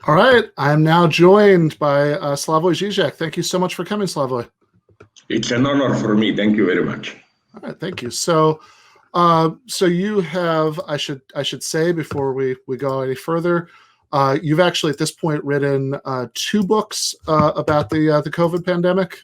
All right, I'm now joined by Slavoj Žižek. Thank you so much for coming, Slavoj. It's an honor for me. Thank you very much. All right, thank you. So you have, I should say before we go any further, you've actually at this point written 2 books about the COVID pandemic.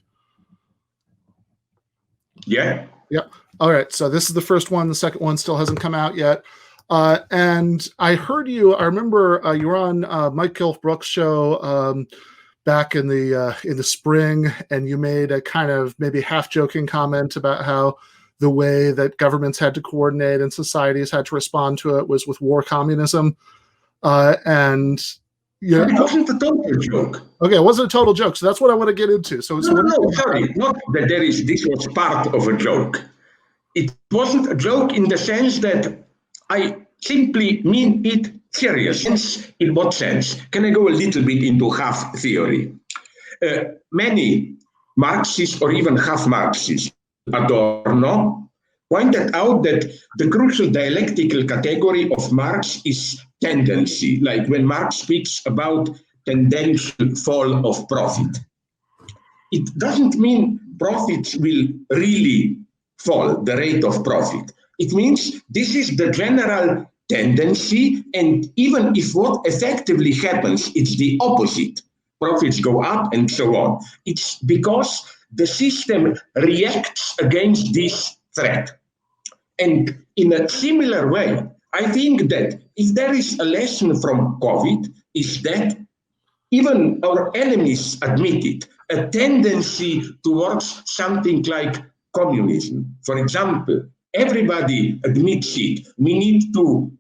Yeah. Yep. All right. So this is the first one. The second one still hasn't come out yet. And I heard you. I remember you were on Mike Gilf-Brooks' show back in the spring, and you made a kind of maybe half joking comment about how the way that governments had to coordinate and societies had to respond to it was with war communism. And it wasn't a total joke. Okay, it wasn't a total joke. So that's what I want to get into. Sorry, not that this was part of a joke. It wasn't a joke in the sense that I simply mean it serious. In what sense? Can I go a little bit into half theory? Many Marxists or even half Marxists, Adorno, pointed out that the crucial dialectical category of Marx is tendency, like when Marx speaks about tendential fall of profit. It doesn't mean profits will really fall, the rate of profit. It means this is the general tendency, and even if what effectively happens, it's the opposite. Profits go up and so on. It's because the system reacts against this threat. And in a similar way, I think that if there is a lesson from COVID, is that even our enemies admit it, a tendency towards something like communism. For example, everybody admits it. We need to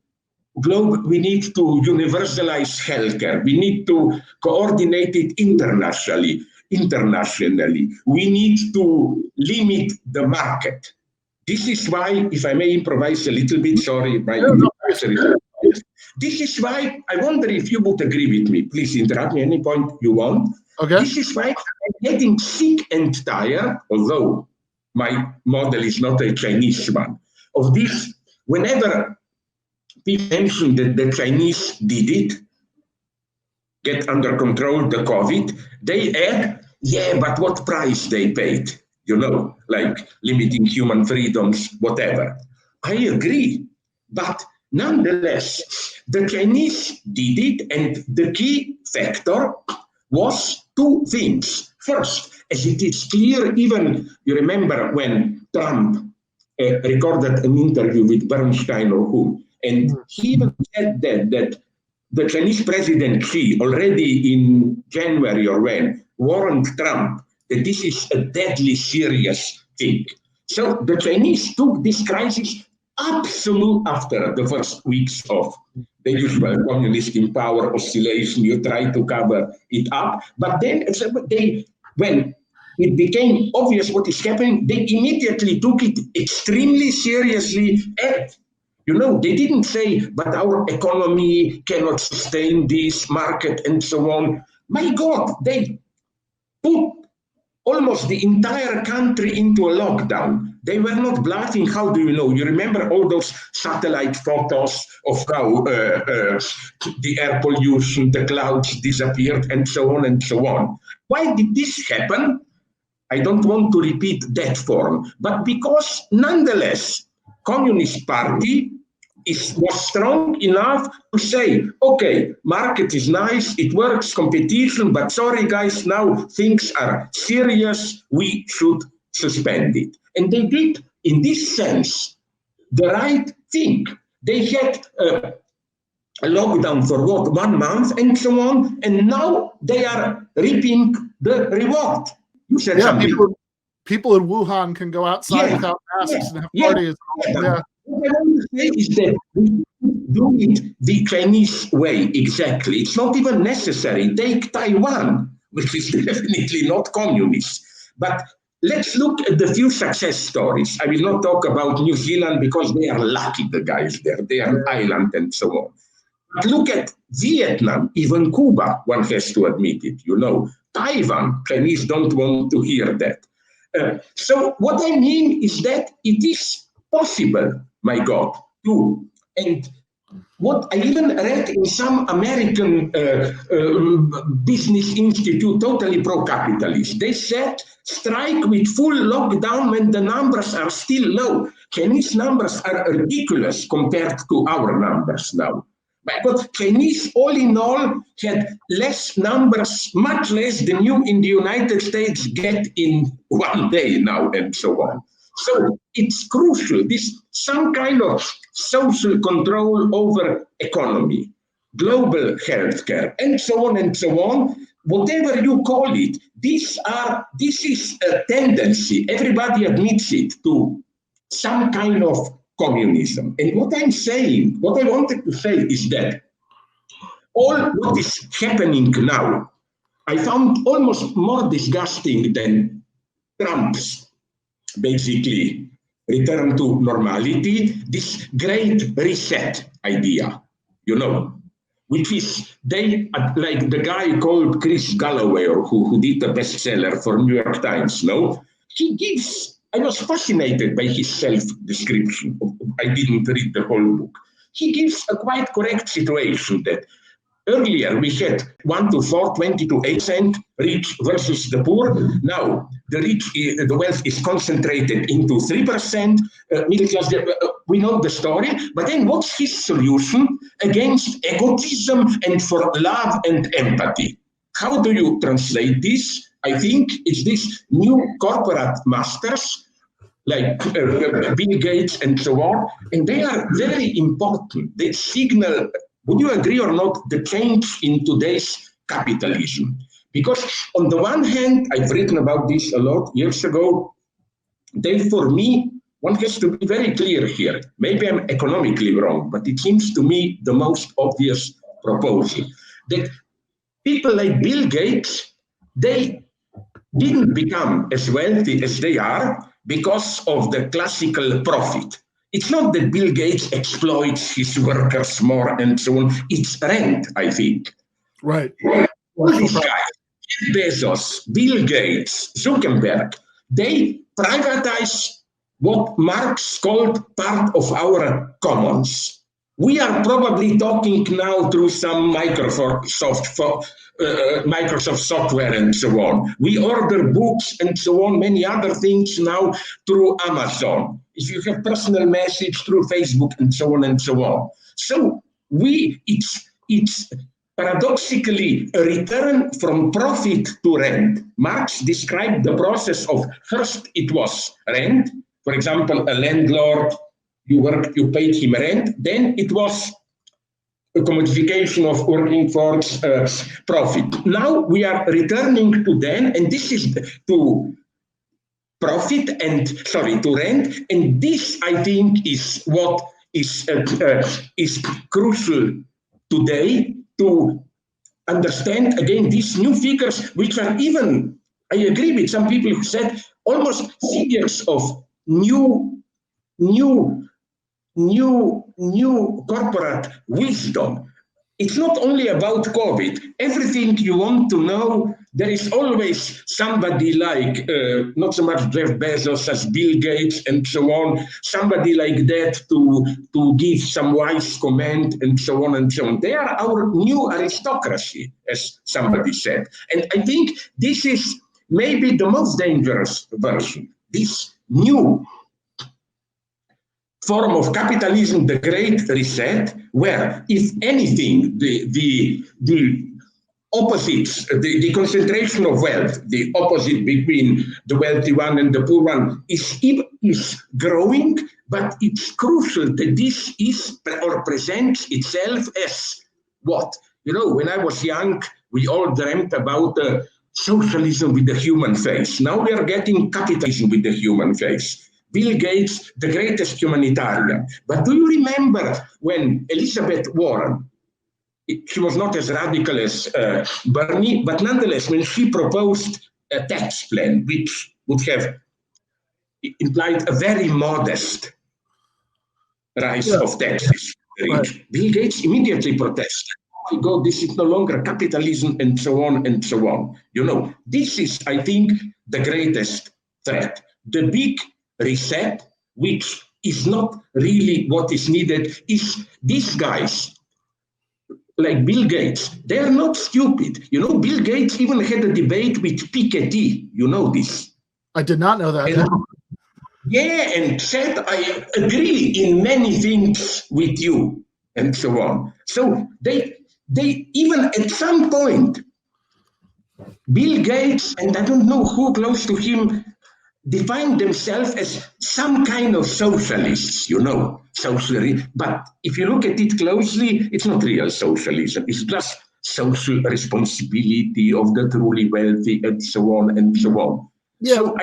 universalize healthcare. We need to coordinate it internationally. We need to limit the market. This is why, if I may improvise a little bit, sorry, this is why I wonder if you would agree with me. Please interrupt me at any point you want. Okay. This is why I'm getting sick and tired, although my model is not a Chinese one, of this. Whenever people mention that the Chinese did it, get under control the COVID, they add, yeah, but what price they paid, like limiting human freedoms, whatever. I agree, but nonetheless, the Chinese did it, and the key factor was 2 things. First, as it is clear, even you remember when Trump recorded an interview with Bernstein or who, and he even said that the Chinese president Xi already in January or when warned Trump that this is a deadly serious thing. So the Chinese took this crisis absolute after the first weeks of the usual communist in power oscillation. You try to cover it up, but then when it became obvious what is happening, they immediately took it extremely seriously. And they didn't say, but our economy cannot sustain this market and so on. My God, they put almost the entire country into a lockdown. They were not bluffing. How do you know? You remember all those satellite photos of how the air pollution, the clouds disappeared, and so on and so on. Why did this happen? I don't want to repeat that form, but because nonetheless, Communist Party was strong enough to say, okay, market is nice, it works, competition, but sorry guys, now things are serious, we should suspend it. And they did, in this sense, the right thing. They had a lockdown for 1 month and so on, and now they are reaping the reward. You said something. People in Wuhan can go outside without masks and have parties. What I want to say is that we do it the Chinese way, exactly. It's not even necessary. Take Taiwan, which is definitely not communist. But let's look at the few success stories. I will not talk about New Zealand because they are lucky, the guys there. They are an island and so on. But look at Vietnam, even Cuba, one has to admit it, Taiwan, Chinese don't want to hear that. So what I mean is that it is possible, my God, to. And what I even read in some American business institute, totally pro-capitalist, they said strike with full lockdown when the numbers are still low. Chinese numbers are ridiculous compared to our numbers now. But Chinese, all in all, had less numbers, much less than you in the United States get in one day now, and so on. So it's crucial, this some kind of social control over economy, global healthcare, and so on, whatever you call it. This is a tendency, everybody admits it, to some kind of communism. And what I'm saying, what I wanted to say is that all what is happening now, I found almost more disgusting than Trump's basically return to normality, this great reset idea, you know, which is like the guy called Chris Galloway, or who did the bestseller for New York Times, no? He gives, I was fascinated by his self-description. I didn't read the whole book. He gives a quite correct situation that earlier we had 1 to 4, 20 to 8% rich versus the poor. Now the wealth is concentrated into 3% middle class. We know the story. But then what's his solution against egotism and for love and empathy? How do you translate this? I think it's this new corporate masters like Bill Gates and so on, and they are very important. They signal, would you agree or not, the change in today's capitalism? Because on the one hand, I've written about this a lot years ago, they, for me, one has to be very clear here. Maybe I'm economically wrong, but it seems to me the most obvious proposal that people like Bill Gates, they didn't become as wealthy as they are because of the classical profit. It's not that Bill Gates exploits his workers more and so on. It's rent, I think. Right. All these guys, Bezos, Bill Gates, Zuckerberg, they privatize what Marx called part of our commons. We are probably talking now through some Microsoft software and so on. We order books and so on, many other things now through Amazon. If you have personal message through Facebook and so on and so on. So it's paradoxically a return from profit to rent. Marx described the process of first it was rent. For example, a landlord, you worked, you paid him rent. Then it was a commodification of working force profit. Now we are returning to then, and this is to profit and to rent. And this, I think, is what is crucial today to understand again these new figures, which are even, I agree with some people who said, almost figures of new corporate wisdom. It's not only about COVID. Everything you want to know, there is always somebody like, not so much Jeff Bezos as Bill Gates and so on, somebody like that to give some wise comment and so on and so on. They are our new aristocracy, as somebody said. And I think this is maybe the most dangerous version, this new form of capitalism, the Great Reset, where, if anything, the opposites, the concentration of wealth, the opposite between the wealthy one and the poor one is growing, but it's crucial that this is or presents itself as what? You know, when I was young, we all dreamt about socialism with the human face. Now we are getting capitalism with the human face. Bill Gates, the greatest humanitarian. But do you remember when Elizabeth Warren, she was not as radical as Bernie, but nonetheless, when she proposed a tax plan, which would have implied a very modest rise of taxes, right. Bill Gates immediately protested. Oh my God, this is no longer capitalism, and so on and so on. You know, this is, I think, the greatest threat. The big reset, which is not really what is needed. Is these guys, like Bill Gates, they are not stupid. You know, Bill Gates even had a debate with Piketty. You know this. I did not know that. And said, I agree in many things with you, and so on. So they even at some point, Bill Gates, and I don't know who close to him, defined themselves as some kind of socialists, you know, but if you look at it closely, it's not real socialism. It's just social responsibility of the truly wealthy, and so on and so on. Yeah, so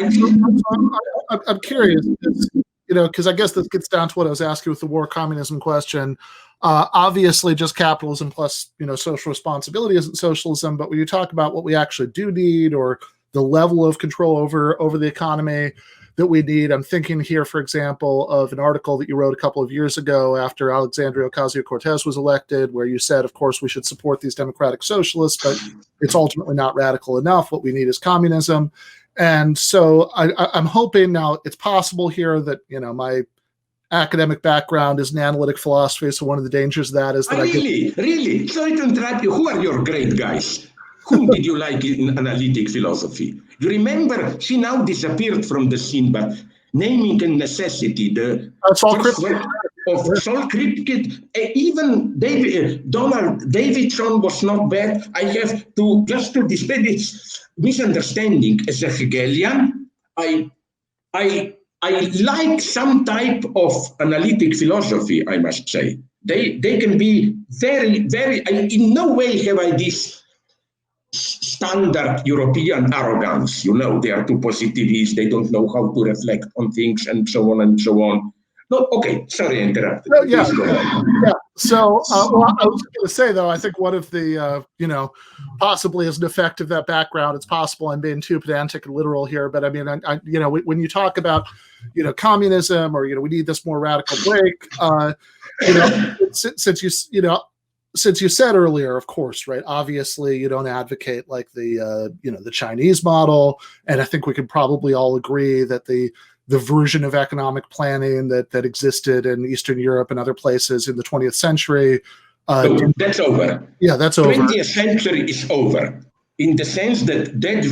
I'm curious, you know, because I guess this gets down to what I was asking with the war communism question. Obviously, just capitalism plus, you know, social responsibility isn't socialism. But when you talk about what we actually do need, or the level of control over the economy that we need, I'm thinking here, for example, of an article that you wrote a couple of years ago after Alexandria Ocasio-Cortez was elected, where you said, of course, we should support these democratic socialists, but it's ultimately not radical enough. What we need is communism. And so I'm hoping now it's possible here that, you know, my academic background is in analytic philosophy. So one of the dangers of that is that really, sorry to interrupt you. Who are your great guys? Whom did you like in analytic philosophy? You remember, she now disappeared from the scene, but Naming and Necessity, the first work of Saul Kripke, even Donald Davidson was not bad. I have to, just to display this misunderstanding, as a Hegelian, I like some type of analytic philosophy, I must say. They can be very, very, in no way have I this standard European arrogance. You know, they are too positivist, they don't know how to reflect on things, and so on and so on. No, okay, sorry, I interrupted. Yeah. So, well, I was going to say, though, I think one of the, you know, possibly as an effect of that background, it's possible I'm being too pedantic and literal here, but I mean, I you know, when you talk about, you know, communism, or, you know, we need this more radical break, you know, since you said earlier, of course, right, obviously you don't advocate like the, you know, the Chinese model. And I think we can probably all agree that the version of economic planning that existed in Eastern Europe and other places in the 20th century. That's over. Yeah, that's over. 20th century is over, in the sense that that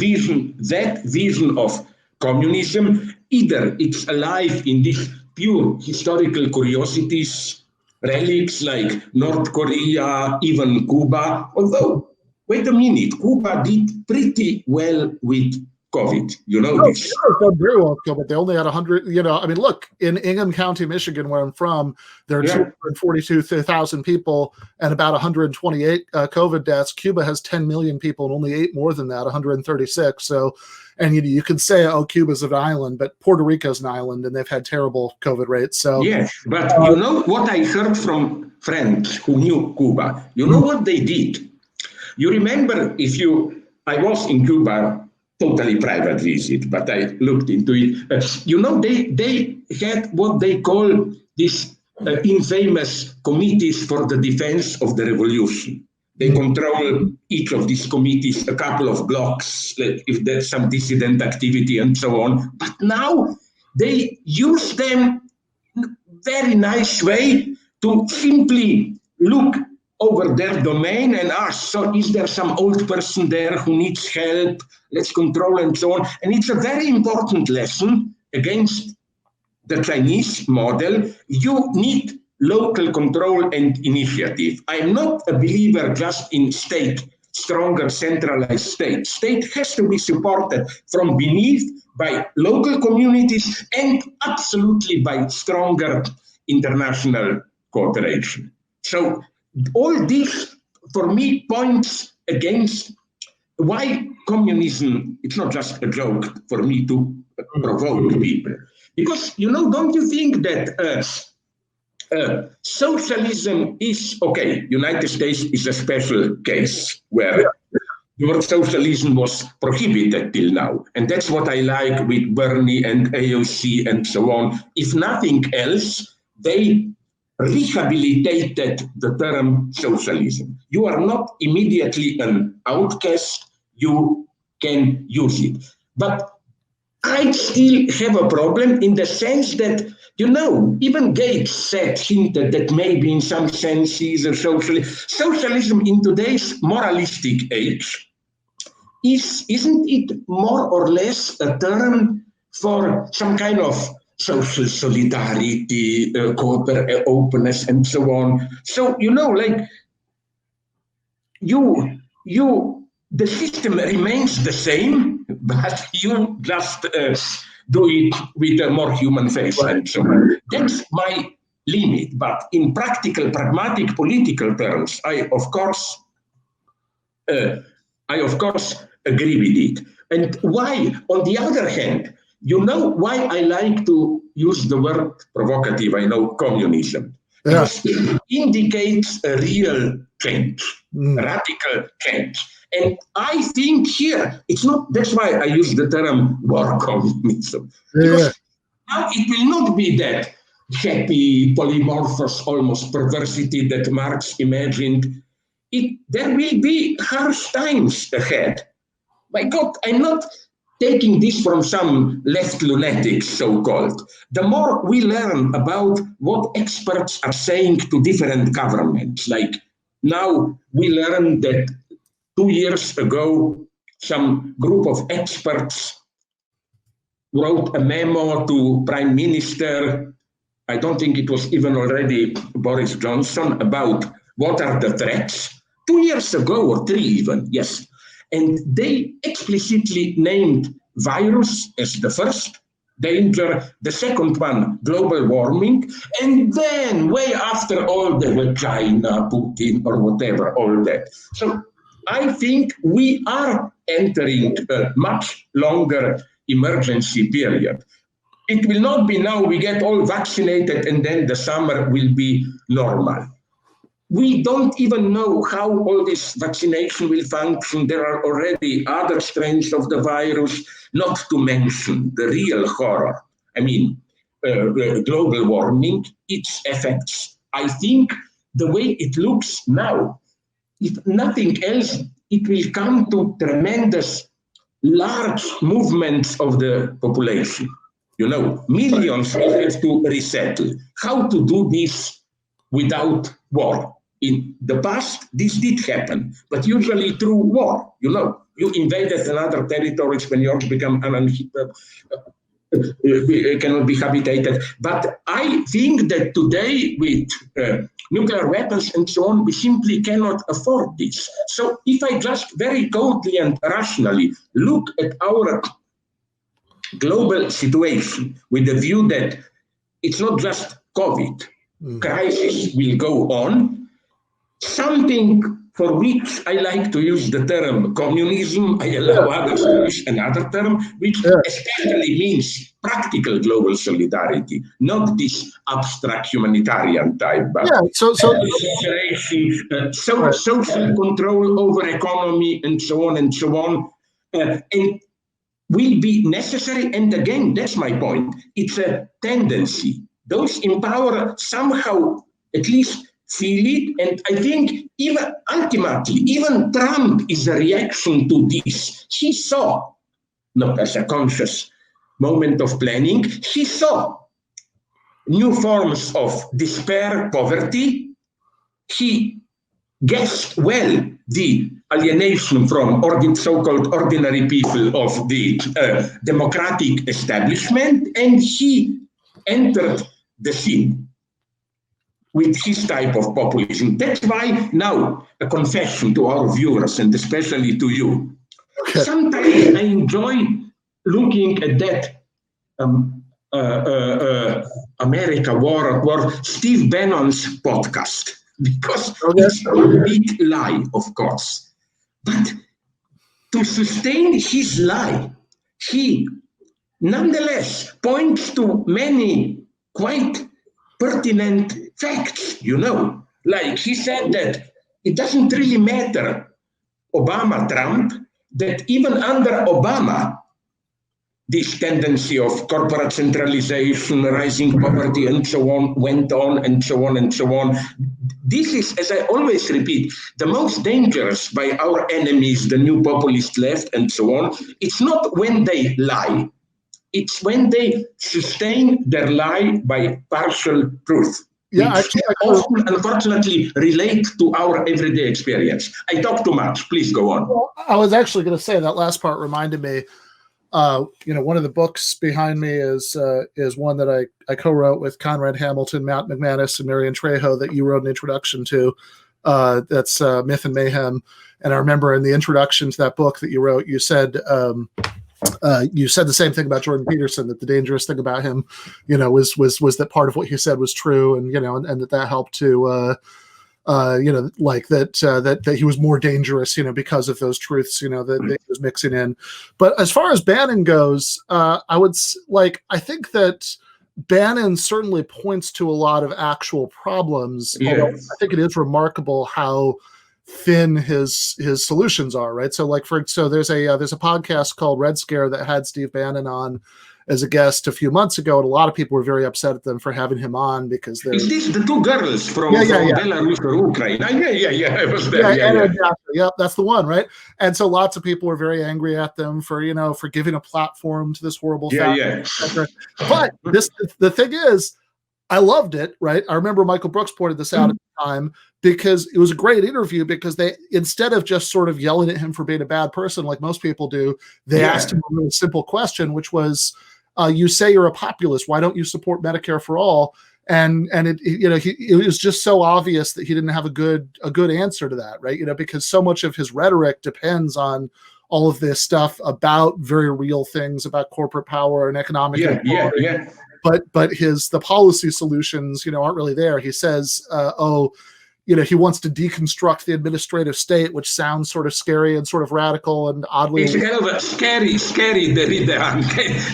vision of communism, either it's alive in these pure historical curiosities, relics like North Korea, even Cuba, although, wait a minute, Cuba did pretty well with COVID, you know this. Done very well, but they only had 100. You know, I mean, look, in Ingham County, Michigan, where I'm from, there are 242,000 people and about 128 COVID deaths. Cuba has 10 million people and only 8 more than that, 136. So, and you can say, oh, Cuba's an island, but Puerto Rico's an island, and they've had terrible COVID rates. So yes, but you know what I heard from friends who knew Cuba? You know what they did? You remember, I was in Cuba. Totally private visit, but I looked into it. You know, they had what they call these infamous committees for the defense of the revolution. They control each of these committees a couple of blocks, like if there's some dissident activity and so on. But now they use them in a very nice way to simply look over their domain and ask, so is there some old person there who needs help? Let's control and so on. And it's a very important lesson against the Chinese model. You need local control and initiative. I'm not a believer just in stronger centralized state. State has to be supported from beneath by local communities and absolutely by stronger international cooperation. So all this, for me, points against why communism, it's not just a joke for me to provoke people. Because, you know, don't you think that socialism is, okay, United States is a special case where the word socialism was prohibited till now. And that's what I like with Bernie and AOC and so on. If nothing else, they rehabilitated the term socialism. You are not immediately an outcast, you can use it. But I still have a problem in the sense that, even Gates hinted that maybe in some senses socialism in today's moralistic age isn't it more or less a term for some kind of social solidarity, openness, and so on. So, the system remains the same, but you just do it with a more human face. Right. And so on. That's my limit. But in practical, pragmatic, political terms, I of course agree with it. And why, on the other hand, why I like to use the word provocative, communism. Yeah. Because it indicates a real change, radical change. And I think here, that's why I use the term war communism. Because now it will not be that happy, polymorphous, almost perversity that Marx imagined. There will be harsh times ahead. My God, I'm not taking this from some left lunatics, so-called. The more we learn about what experts are saying to different governments, like now we learn that 2 years ago, some group of experts wrote a memo to Prime Minister, I don't think it was even already Boris Johnson, about what are the threats. 2 years ago, or 3 even, yes. And they explicitly named virus as the first danger, the second one, global warming, and then way after all the China, Putin, or whatever, all that. So I think we are entering a much longer emergency period. It will not be now we get all vaccinated and then the summer will be normal. We don't even know how all this vaccination will function. There are already other strains of the virus, not to mention the real horror. I mean, global warming, its effects. I think the way it looks now, if nothing else, it will come to tremendous, large movements of the population. Millions will have to resettle. How to do this without war? In the past, this did happen, but usually through war. You invaded another territories when yours become cannot be habitated. But I think that today with nuclear weapons and so on, we simply cannot afford this. So if I just very coldly and rationally look at our global situation with the view that it's not just COVID, crisis will go on, something for which I like to use the term communism, I allow others to use another term, which especially means practical global solidarity, not this abstract humanitarian type, but social control over economy and so on and so on, and will be necessary. And again, that's my point. It's a tendency. Those in power somehow at least feel it, and I think even ultimately, even Trump is a reaction to this. He saw, not as a conscious moment of planning, he saw new forms of despair, poverty. He guessed well the alienation from so-called ordinary people of the democratic establishment, and he entered the scene with his type of populism. That's why now a confession to our viewers and especially to you. Okay. Sometimes I enjoy looking at that America War Steve Bannon's podcast, because it's a big lie, of course. But to sustain his lie, he nonetheless points to many quite pertinent facts, like he said that it doesn't really matter, Obama, Trump, that even under Obama, this tendency of corporate centralization, rising poverty, and so on, went on, and so on, and so on. This is, as I always repeat, the most dangerous by our enemies, the new populist left, and so on. It's not when they lie. It's when they sustain their lie by partial truth. Yeah, which often, unfortunately, relate to our everyday experience. I talk too much. Please go on. Well, I was actually going to say that last part reminded me. One of the books behind me is one that I co-wrote with Conrad Hamilton, Matt McManus, and Marion Trejo that you wrote an introduction to. That's Myth and Mayhem. And I remember in the introduction to that book that you wrote, you said the same thing about Jordan Peterson, that the dangerous thing about him, was that part of what he said was true, and and that helped to that he was more dangerous, because of those truths, that he was mixing in. But as far as Bannon goes, I think that Bannon certainly points to a lot of actual problems. Yes. Although I think it is remarkable how thin his solutions are, right? So there's a podcast called Red Scare that had Steve Bannon on as a guest a few months ago, and a lot of people were very upset at them for having him on because they're... Is this the two girls from Belarus or Ukraine? Yeah, I was there. Yeah, that's the one, right? And so lots of people were very angry at them for giving a platform to this horrible fact. But the thing is, I loved it, right? I remember Michael Brooks pointed this out at the time, because it was a great interview, because they, instead of just sort of yelling at him for being a bad person like most people do, they asked him a really simple question, which was, you say you're a populist, why don't you support Medicare for all? And it was just so obvious that he didn't have a good answer to that, right? Because so much of his rhetoric depends on all of this stuff about very real things, about corporate power and economic inequality. But the policy solutions, aren't really there. He says, he wants to deconstruct the administrative state, which sounds sort of scary and sort of radical and oddly... It's kind of a scary Derrida.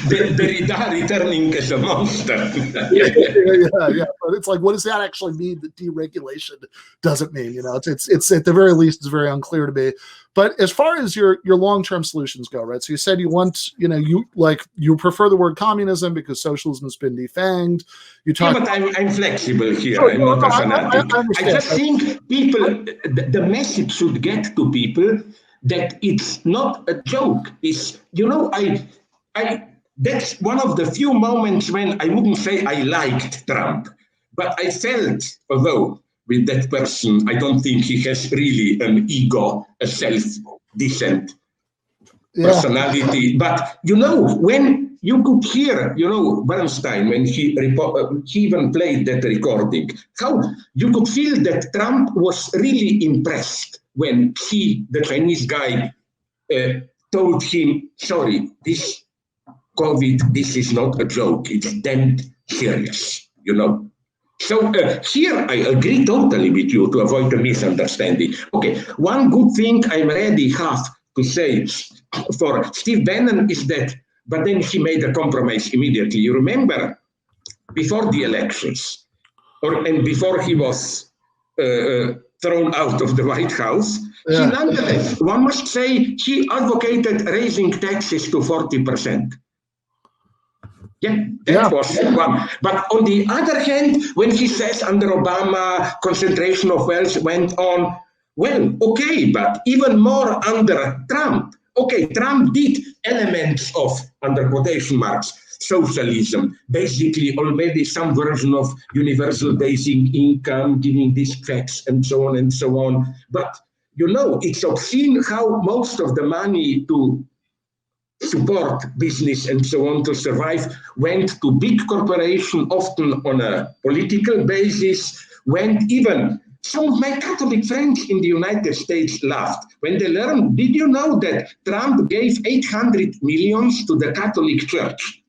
Derrida returning as a monster. Yeah. But it's like, what does that actually mean that deregulation doesn't mean? It's at the very least, it's very unclear to me. But as far as your long-term solutions go, right? So you said you want, you prefer the word communism because socialism has been defanged. But I'm flexible here. Sure, I'm not a fanatic. I just think people, the message should get to people that it's not a joke. It's, that's one of the few moments when I wouldn't say I liked Trump, but I felt, although with that person, I don't think he has really an ego, a self-decent personality. But, when you could hear, Bernstein, when he even played that recording, how you could feel that Trump was really impressed when the Chinese guy, told him, sorry, this COVID, this is not a joke, it's damn serious, So here I agree totally with you to avoid a misunderstanding. Okay, one good thing I already have to say for Steve Bannon is that, but then he made a compromise immediately. You remember, before the elections, and before he was thrown out of the White House, he nonetheless, one must say, he advocated raising taxes to 40%. That was one. But on the other hand, when he says under Obama, concentration of wealth went on, well, okay, but even more under Trump. Okay, Trump did elements of, under quotation marks, socialism, basically already some version of universal basic income, giving these checks and so on and so on. But, it's obscene how most of the money to support business and so on to survive went to big corporations, often on a political basis, went even... Some of my Catholic friends in the United States laughed when they learned, did you know that Trump gave 800 million to the Catholic Church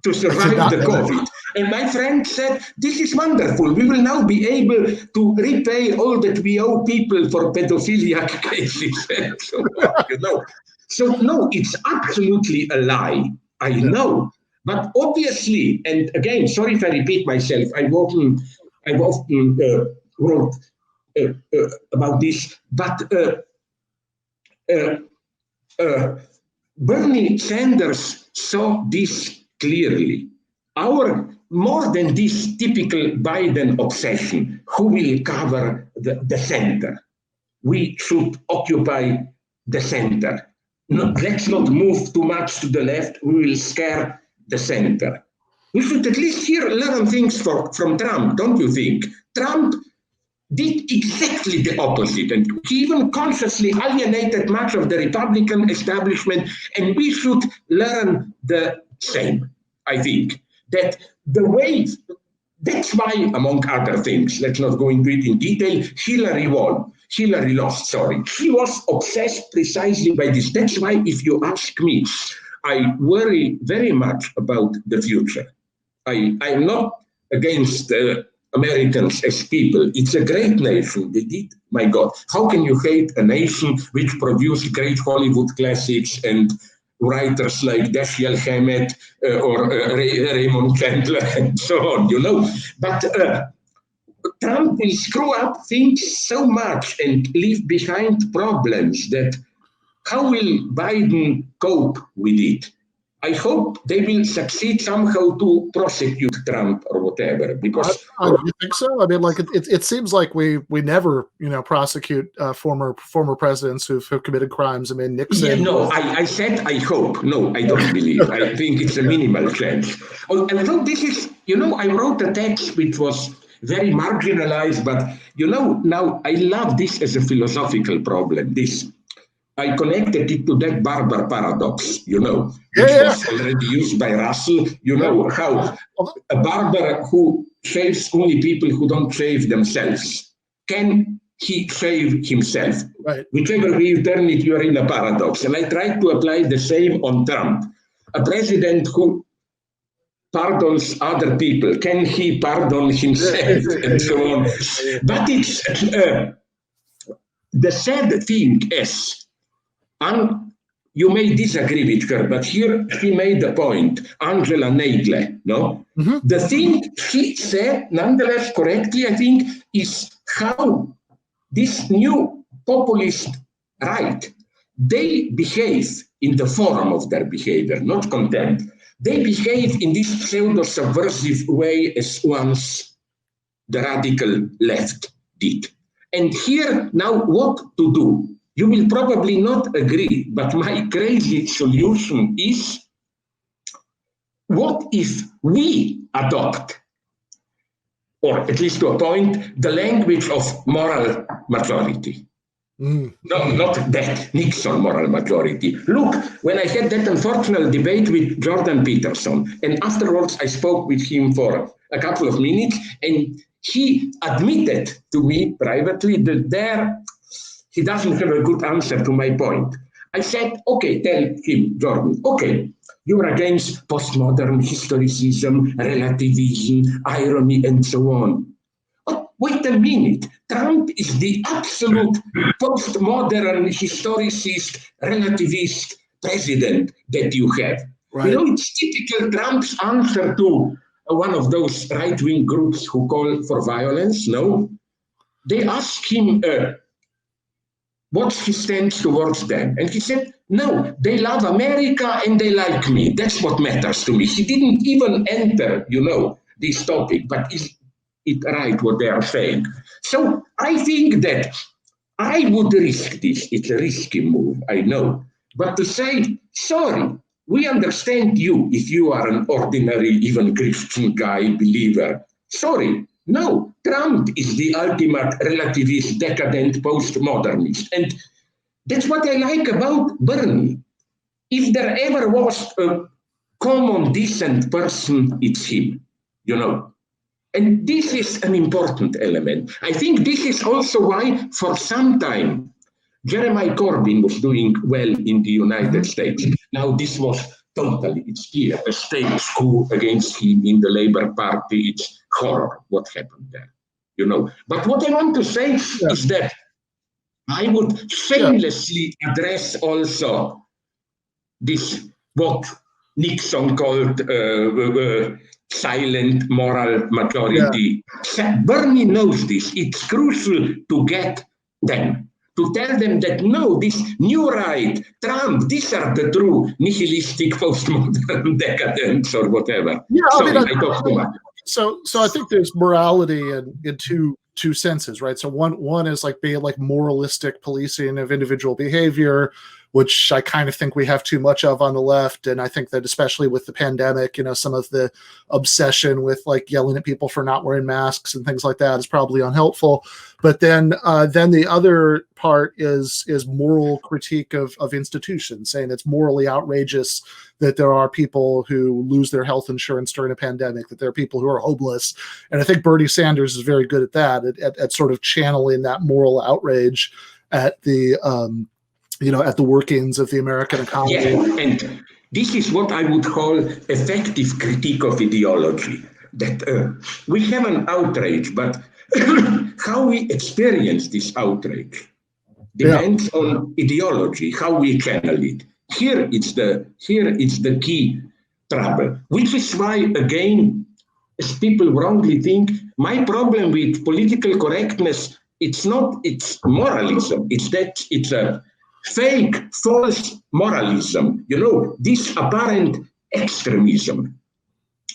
to survive the COVID? And my friend said, this is wonderful. We will now be able to repay all that we owe people for pedophiliac cases. And so on, So no, it's absolutely a lie. I know. But obviously, and again, sorry if I repeat myself, I've often wrote about this, but Bernie Sanders saw this clearly. More than this typical Biden obsession, who will cover the center? We should occupy the center. let's not move too much to the left, we will scare the center. We should at least here learn things from Trump, don't you think? Trump did exactly the opposite, and he even consciously alienated much of the Republican establishment, and we should learn the same, I think. That the way, that's why, among other things, let's not go into it in detail, Hillary lost. She was obsessed precisely by this. That's why, if you ask me, I worry very much about the future. I'm not against Americans as people. It's a great nation. They did, my God. How can you hate a nation which produced great Hollywood classics and writers like Dashiell Hammett or Raymond Chandler and so on, you know? But Trump will screw up things so much and leave behind problems that how will Biden cope with it? I hope they will succeed somehow to prosecute Trump or whatever. Because you think so? I mean, like it seems like we never, prosecute former presidents who've committed crimes. I mean, Nixon. Yeah, no, I said I hope. No, I don't believe. I think it's a minimal chance. Although this is, I wrote a text which was very marginalized, but now I love this as a philosophical problem. I connected it to that barber paradox, which was already used by Russell. How a barber who shaves only people who don't shave themselves, can he shave himself? Right. Whichever way you turn it, you are in a paradox. And I tried to apply the same on Trump. A president who pardons other people, can he pardon himself? And so on. But it's the sad thing is, you may disagree with her, but here she made the point, Angela Nagle, no? Mm-hmm. The thing she said, nonetheless correctly, I think, is how this new populist right, they behave in the form of their behavior, not content. They behave in this pseudo-subversive way as once the radical left did. And here, now, what to do? You will probably not agree, but my crazy solution is, what if we adopt, or at least to a point, the language of moral majority? No, not that Nixon moral majority. Look, when I had that unfortunate debate with Jordan Peterson, and afterwards I spoke with him for a couple of minutes, and he admitted to me privately that he doesn't have a good answer to my point. I said, okay, tell him, Jordan, okay, you're against postmodern historicism, relativism, irony, and so on. But wait a minute, Trump is the absolute postmodern historicist, relativist president that you have. Right. It's typical Trump's answer to one of those right-wing groups who call for violence, no? They ask him, what's his stance towards them? And he said, no, they love America and they like me. That's what matters to me. He didn't even enter, this topic, but is it right what they are saying? So I think that I would risk this. It's a risky move, I know. But to say, sorry, we understand you if you are an ordinary, even Christian guy, believer. Sorry. No, Trump is the ultimate relativist, decadent, postmodernist. And that's what I like about Bernie. If there ever was a common, decent person, it's him, And this is an important element. I think this is also why, for some time, Jeremiah Corbyn was doing well in the United States. Now, this was totally, it's clear, a state coup against him in the Labour Party. It's horror what happened there, But what I want to say is that I would shamelessly address also this, what Nixon called silent moral majority. Yeah. Bernie knows this. It's crucial to get them, to tell them that no, this new right, Trump, these are the true nihilistic postmodern decadents or whatever. Yeah, sorry, I talked too much. So I think there's morality in two senses, right? So one is like being like moralistic policing of individual behavior, which I kind of think we have too much of on the left. And I think that especially with the pandemic, some of the obsession with like yelling at people for not wearing masks and things like that is probably unhelpful. But then the other part is moral critique of institutions, saying it's morally outrageous that there are people who lose their health insurance during a pandemic, that there are people who are homeless. And I think Bernie Sanders is very good at that, at sort of channeling that moral outrage at the at the workings of the American economy. Yeah, and this is what I would call effective critique of ideology. That we have an outrage, but how we experience this outrage depends on ideology, how we channel it. Here it's the key trouble, which is why, again, as people wrongly think, my problem with political correctness, it's moralism. It's a fake, false moralism. This apparent extremism.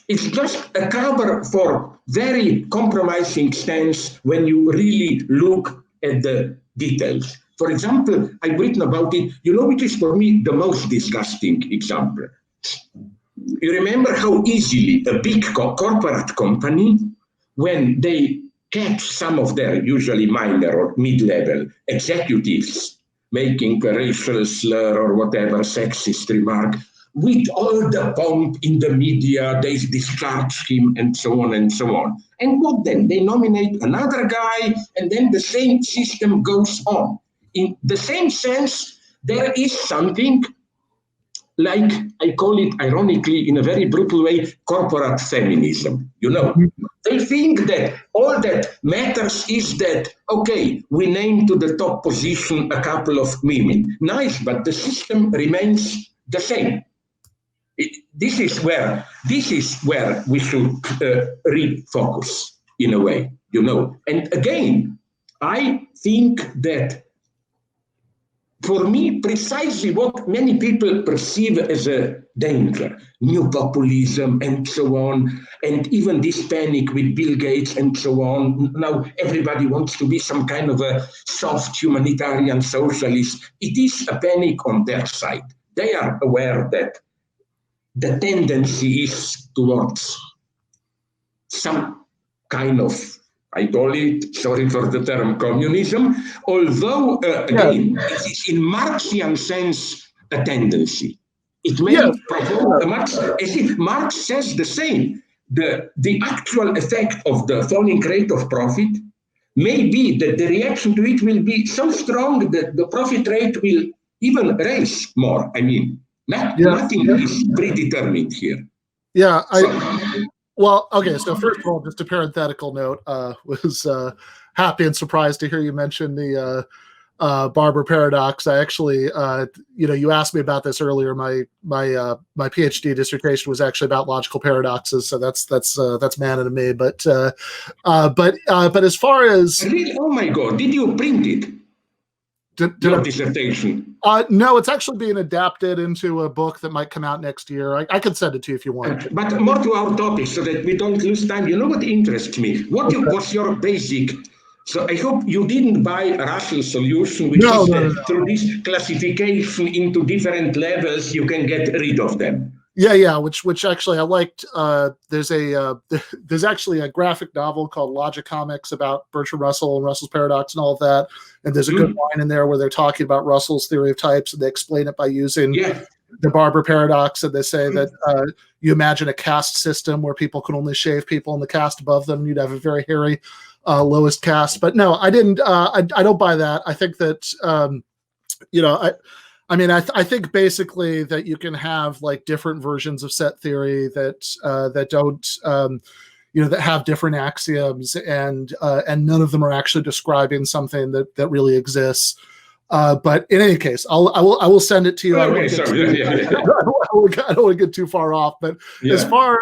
It's just a cover for very compromising stance when you really look at the details. For example, I've written about it, which is for me the most disgusting example. You remember how easily a big corporate company, when they catch some of their usually minor or mid-level executives making a racial slur or whatever sexist remark, with all the pomp in the media, they discharge him and so on and so on. And what then? They nominate another guy, and then the same system goes on. In the same sense, there is something like, I call it ironically in a very brutal way, corporate feminism. They think that all that matters is that, okay, we name to the top position a couple of women. Nice, but the system remains the same. This is where we should refocus in a way, And again, I think that for me, precisely what many people perceive as a danger, new populism and so on, and even this panic with Bill Gates and so on. Now everybody wants to be some kind of a soft humanitarian socialist. It is a panic on their side. They are aware that the tendency is towards some kind of, I call it, sorry for the term, communism, although, again, it is in Marxian sense a tendency. It may provoke a Marx says the same. The actual effect of the falling rate of profit may be that the reaction to it will be so strong that the profit rate will even raise more. I mean, nothing is predetermined here. Yeah, well, okay, so first of all, just a parenthetical note, was happy and surprised to hear you mention the Barber paradox. I actually, you asked me about this earlier. My PhD dissertation was actually about logical paradoxes, so that's man to me. But as far as oh my God, did you print it? Your dissertation? No, it's actually being adapted into a book that might come out next year. I could send it to you if you want. But more to our topic so that we don't lose time. You know what interests me? Was your basic? So I hope you didn't buy a Russell solution, which through this classification into different levels, you can get rid of them. Yeah, which actually I liked. There's actually a graphic novel called Logicomics about Bertrand Russell and Russell's paradox and all of that. And there's a good line in there where they're talking about Russell's theory of types, and they explain it by using the Barber paradox. And they say that you imagine a caste system where people can only shave people in the caste above them, and you'd have a very hairy lowest caste. But no, I didn't. I don't buy that. I think that I think basically that you can have like different versions of set theory that don't that have different axioms, and none of them are actually describing something that really exists. But in any case, I will send it to you. I don't want to get too far off, but as far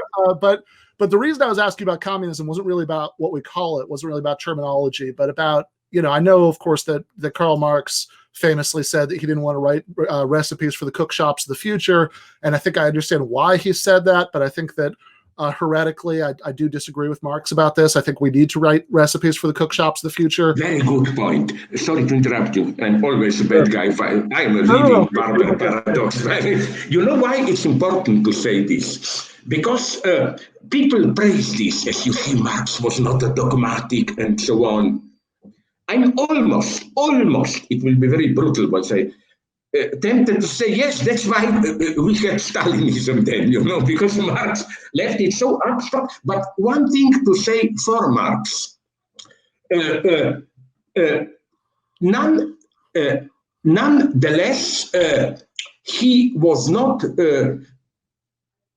but the reason I was asking about communism wasn't really about what we call it, wasn't really about terminology, but about I know of course that Karl Marx famously said that he didn't want to write recipes for the cook shops of the future. And I think I understand why he said that, but I think that heretically. I do disagree with Marx about this. I think we need to write recipes for the cookshops of the future. Very good point. Sorry to interrupt you. I'm always a bad guy. I'm a living barber paradox. You know why it's important to say this? Because people praise this, as you see, Marx was not a dogmatic and so on. I'm almost, it will be very brutal, but say, tempted to say, yes, that's why we had Stalinism then, because Marx left it so abstract. But one thing to say for Marx, nonetheless, he was not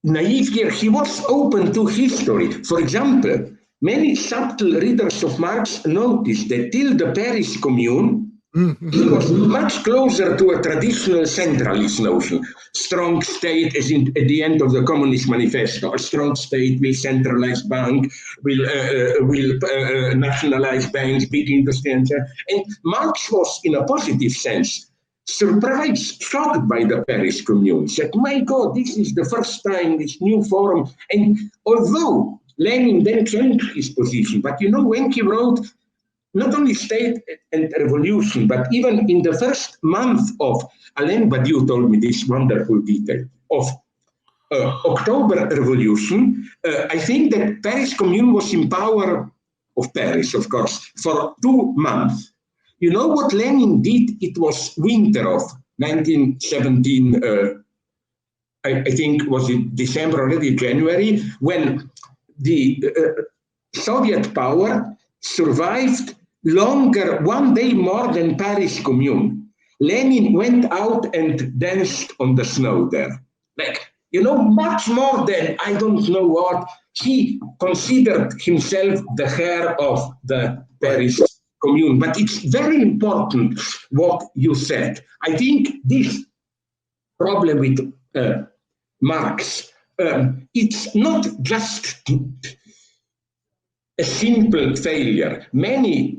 naive here. He was open to history. For example, many subtle readers of Marx noticed that till the Paris Commune, he was much closer to a traditional centralist notion. Strong state, as in at the end of the Communist Manifesto, a strong state will centralize bank, will nationalize banks, big industry, and Marx was, in a positive sense, surprised, shocked by the Paris Commune. Said, my God, this is the first time this new forum. And although Lenin then changed his position, but when he wrote not only State and Revolution, but even in the first month of, Alain Badiou told me this wonderful detail, of October Revolution, I think that Paris Commune was in power, of Paris, of course, for 2 months. You know what Lenin did? It was winter of 1917, I think was it December, already January, when the Soviet power survived longer, 1 day more than Paris Commune. Lenin went out and danced on the snow there. Much more than, I don't know what, he considered himself the heir of the Paris Commune. But it's very important what you said. I think this problem with Marx, it's not just a simple failure. Many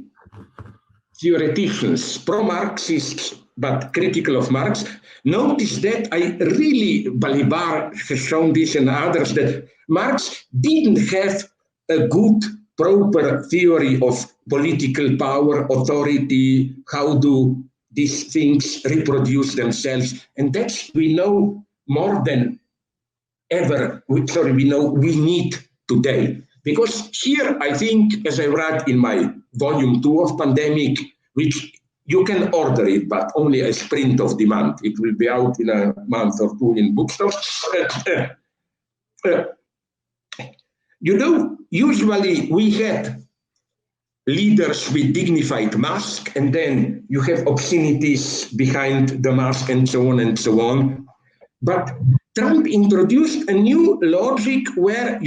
theoreticians, pro-Marxists, but critical of Marx, notice that Balibar has shown this and others, that Marx didn't have a good, proper theory of political power, authority, how do these things reproduce themselves. And that's, we know more than ever, we need today. Because here, I think, as I write in my volume 2 of Pandemic, which you can order it, but only as print of demand. It will be out in a month or 2 in bookstores. Usually we had leaders with dignified mask, and then you have obscenities behind the mask and so on and so on. But Trump introduced a new logic where,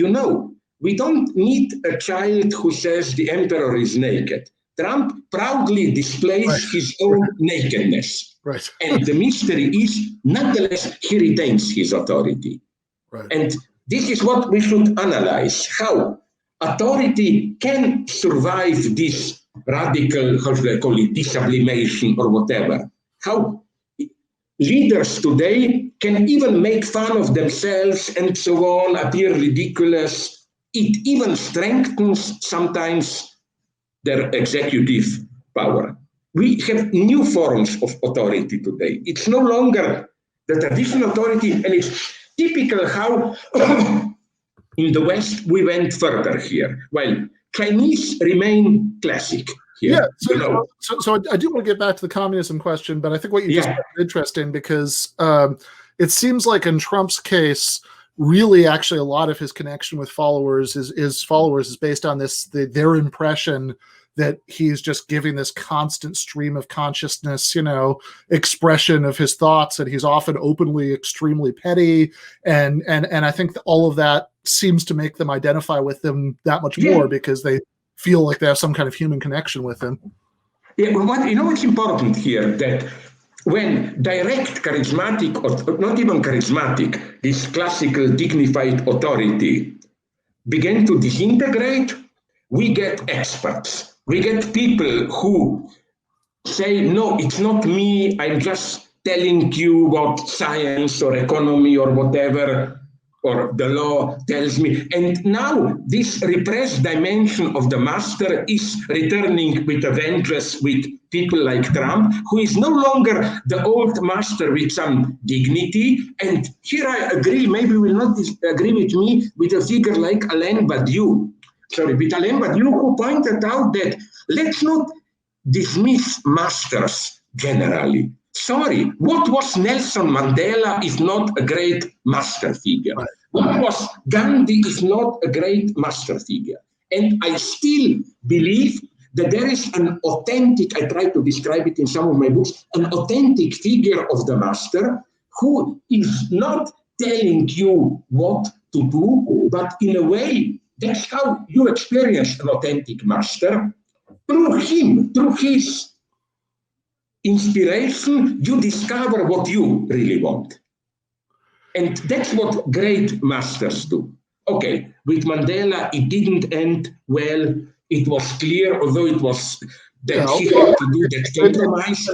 we don't need a child who says the emperor is naked. Trump proudly displays his own nakedness. Right. And the mystery is, nonetheless, he retains his authority. Right. And this is what we should analyze, how authority can survive this radical, how should I call it, disublimation or whatever. How leaders today can even make fun of themselves and so on, appear ridiculous. It even strengthens sometimes their executive power. We have new forms of authority today. It's no longer the traditional authority, and it's typical how in the West we went further here, while Chinese remain classic here. Yeah, so I do want to get back to the communism question, but I think what you just said is interesting because it seems like in Trump's case, really actually a lot of his connection with followers is based on their impression that he's just giving this constant stream of consciousness, expression of his thoughts, and he's often openly extremely petty, and I think that all of that seems to make them identify with him that much more because they feel like they have some kind of human connection with him. Yeah, well, what's important here, that when direct charismatic, or not even charismatic, this classical dignified authority began to disintegrate, we get experts. We get people who say, no, it's not me, I'm just telling you what science or economy or whatever or the law tells me. And now this repressed dimension of the master is returning with a vengeance with people like Trump, who is no longer the old master with some dignity. And here I agree, maybe you will not agree with me, with a figure like Alain Badiou. With Alain Badiou, who pointed out that let's not dismiss masters generally. Sorry, what was Nelson Mandela is not a great master figure. Right. What was Gandhi is not a great master figure. And I still believe that there is an authentic, I try to describe it in some of my books, an authentic figure of the master who is not telling you what to do, but in a way, that's how you experience an authentic master. Through him, through his inspiration, you discover what you really want. And that's what great masters do. Okay, with Mandela, it didn't end well. It was clear, although it was that he had to do that compromise.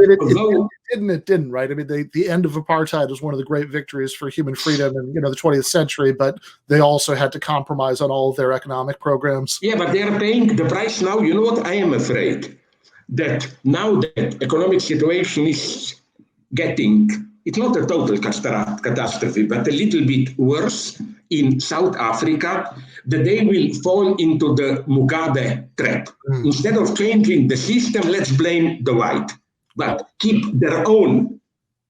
It didn't, right? I mean, the end of apartheid was one of the great victories for human freedom in the 20th century, but they also had to compromise on all of their economic programs. Yeah, but they are paying the price now. You know what? I am afraid that now that economic situation is getting, it's not a total catastrophe, but a little bit worse in South Africa, that they will fall into the Mugabe trap. Instead of changing the system, let's blame the white, but keep their own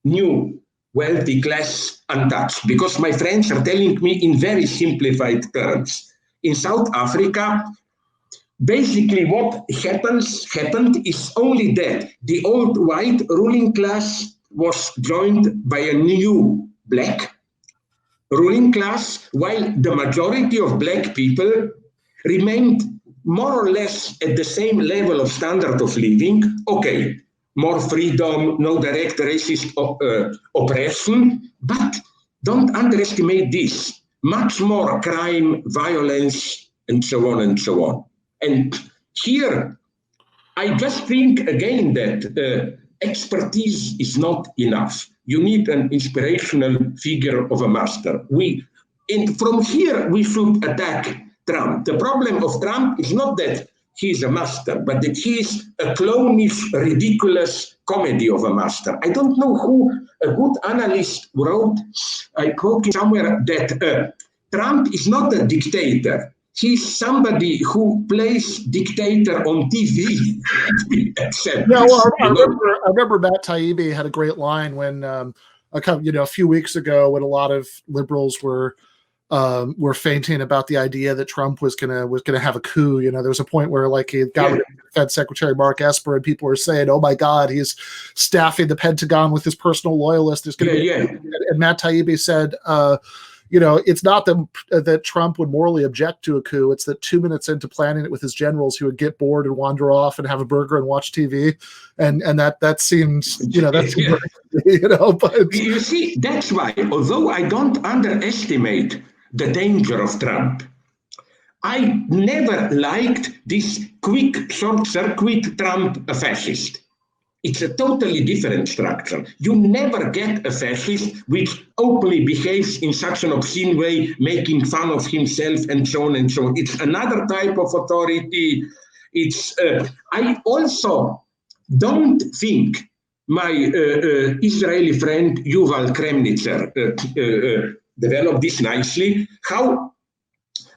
new wealthy class untouched. Because my friends are telling me in very simplified terms, in South Africa, basically what happened is only that the old white ruling class was joined by a new black ruling class, while the majority of black people remained more or less at the same level of standard of living. Okay, more freedom, no direct racist oppression, but don't underestimate this. Much more crime, violence, and so on and so on. And here, I just think again that expertise is not enough. You need an inspirational figure of a master. And from here, we should attack Trump. The problem of Trump is not that he is a master, but that he is a clownish, ridiculous comedy of a master. I don't know who, a good analyst wrote, I quote somewhere, that Trump is not a dictator. He's somebody who plays dictator on TV. I remember Matt Taibbi had a great line when a few weeks ago, when a lot of liberals were fainting about the idea that Trump was gonna have a coup. There was a point where he got rid of Defense Secretary Mark Esper, and people were saying, "Oh my God, he's staffing the Pentagon with his personal loyalists." There's going to be, and Matt Taibbi said, it's not that Trump would morally object to a coup. It's that 2 minutes into planning it with his generals, he would get bored and wander off and have a burger and watch TV, and that seems, But you see, that's why, although I don't underestimate the danger of Trump, I never liked this quick short-circuit Trump a fascist. It's a totally different structure. You never get a fascist which openly behaves in such an obscene way, making fun of himself and so on and so on. It's another type of authority. I also don't think my Israeli friend Yuval Kremnitzer developed this nicely. How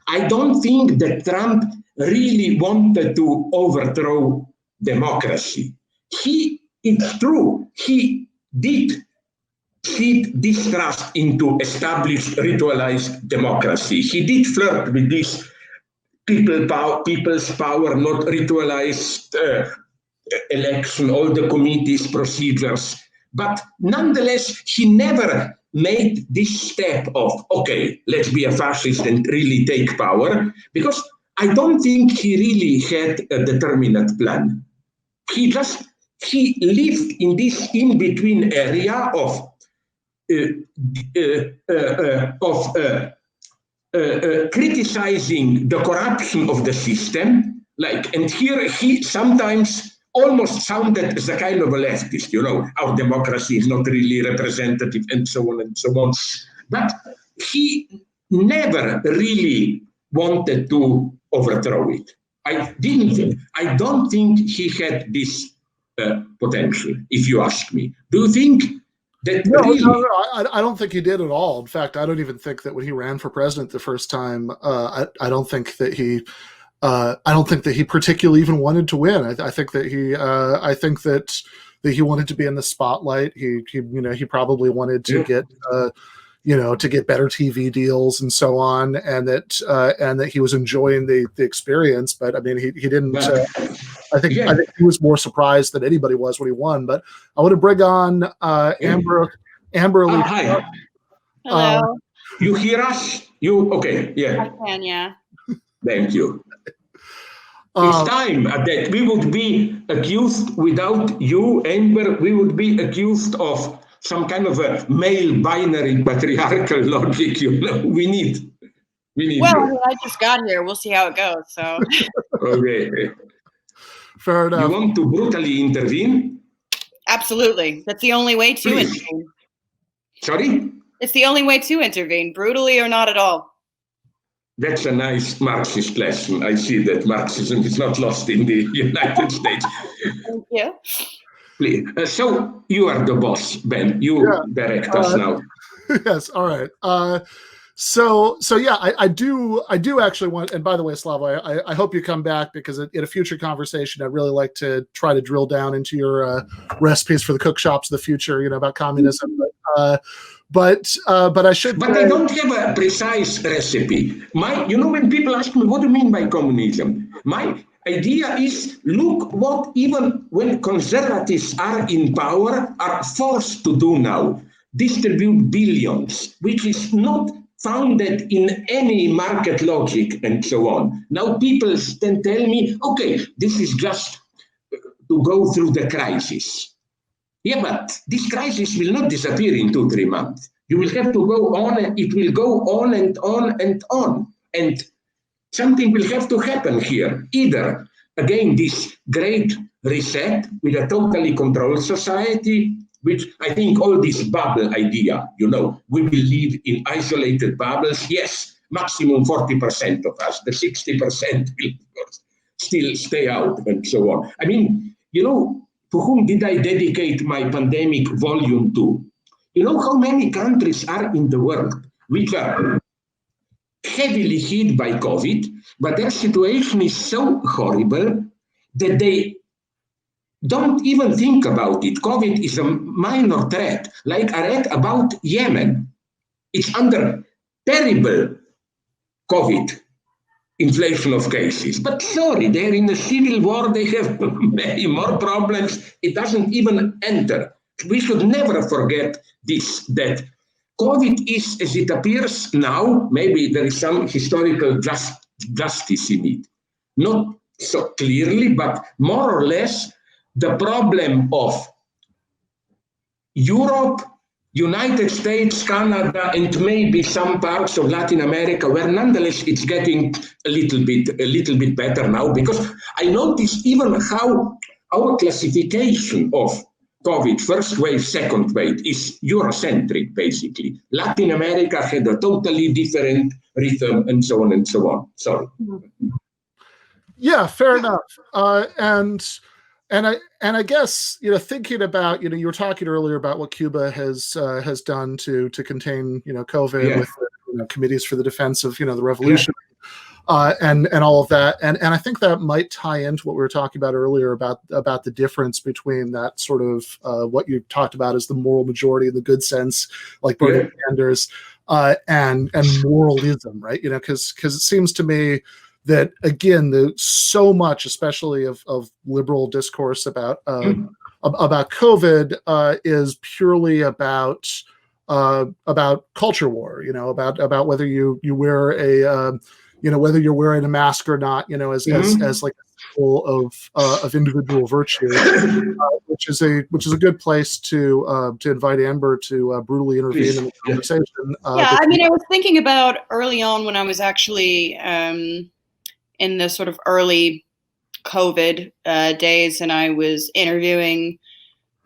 I don't think that Trump really wanted to overthrow democracy. It's true, he did feed distrust into established ritualized democracy. He did flirt with this people's power, not ritualized election, all the committees, procedures. But nonetheless, he never made this step of, okay, let's be a fascist and really take power, because I don't think he really had a determinate plan. He lived in this in-between area of criticizing the corruption of the system, and here he sometimes almost sounded as a kind of a leftist, our democracy is not really representative and so on and so on. But he never really wanted to overthrow it. I don't think he had this potential, if you ask me. Do you think that No, I don't think he did at all. In fact, I don't even think that when he ran for president the first time, I don't think that he particularly even wanted to win. I think that he wanted to be in the spotlight. He probably wanted to get to get better TV deals and so on, and that he was enjoying the experience. But I mean, he didn't. I think he was more surprised than anybody was when he won. But I want to bring on Amber Lee. Hi. Hello. You hear us? Okay? Yeah. I can, yeah. Thank you. It's time that we would be accused without you, Amber. We would be accused of some kind of a male binary patriarchal logic. We need. Well, I just got here. We'll see how it goes. So. Okay. Fair enough. You want to brutally intervene? Absolutely. That's the only way to intervene. Sorry? It's the only way to intervene, brutally or not at all. That's a nice Marxist lesson. I see that Marxism is not lost in the United States. Thank you. Please. So you are the boss, Ben. You direct us now. Yes. All right. So yeah, I do actually want, and by the way, Slavoj, I hope you come back, because in a future conversation, I'd really like to try to drill down into your recipes for the cook shops of the future, about communism. But I should. But I don't have a precise recipe. When people ask me, what do you mean by communism? My idea is, look what even when conservatives are in power are forced to do now. Distribute billions, which is not founded in any market logic and so on. Now people then tell me, okay, this is just to go through the crisis. Yeah, but this crisis will not disappear in 2-3 months. You will have to go on, and it will go on and on and on. And something will have to happen here. Either, again, this great reset with a totally controlled society, which I think all this bubble idea, we will live in isolated bubbles. Yes, maximum 40% of us, the 60% will still stay out and so on. I mean, to whom did I dedicate my pandemic volume to? You know how many countries are in the world which are heavily hit by COVID, but their situation is so horrible that they don't even think about it. COVID is a minor threat. Like I read about Yemen. It's under terrible COVID inflation of cases. But sorry, they're in a civil war. They have many more problems. It doesn't even enter. We should never forget this, that COVID is, as it appears now, maybe there is some historical justice in it. Not so clearly, but more or less, the problem of Europe, United States, Canada, and maybe some parts of Latin America, where nonetheless it's getting a little bit better now, because I notice even how our classification of COVID, first wave, second wave, is Eurocentric, basically. Latin America had a totally different rhythm, and so on and so on. Sorry. Yeah, fair enough. And I guess, thinking about, you were talking earlier about what Cuba has done to contain, COVID with committees for the defense of, the revolution, and all of that. And I think that might tie into what we were talking about earlier about the difference between that sort of what you talked about as the moral majority in the good sense, like Bernie Sanders, and moralism, right? Because it seems to me that, again, so much, especially of liberal discourse about COVID, is purely about culture war. About whether you wear a whether you're wearing a mask or not. As like a symbol of individual virtue, which is a good place to invite Amber to brutally intervene in the conversation. I mean, I was thinking about early on when I was actually in the sort of early COVID days, and I was interviewing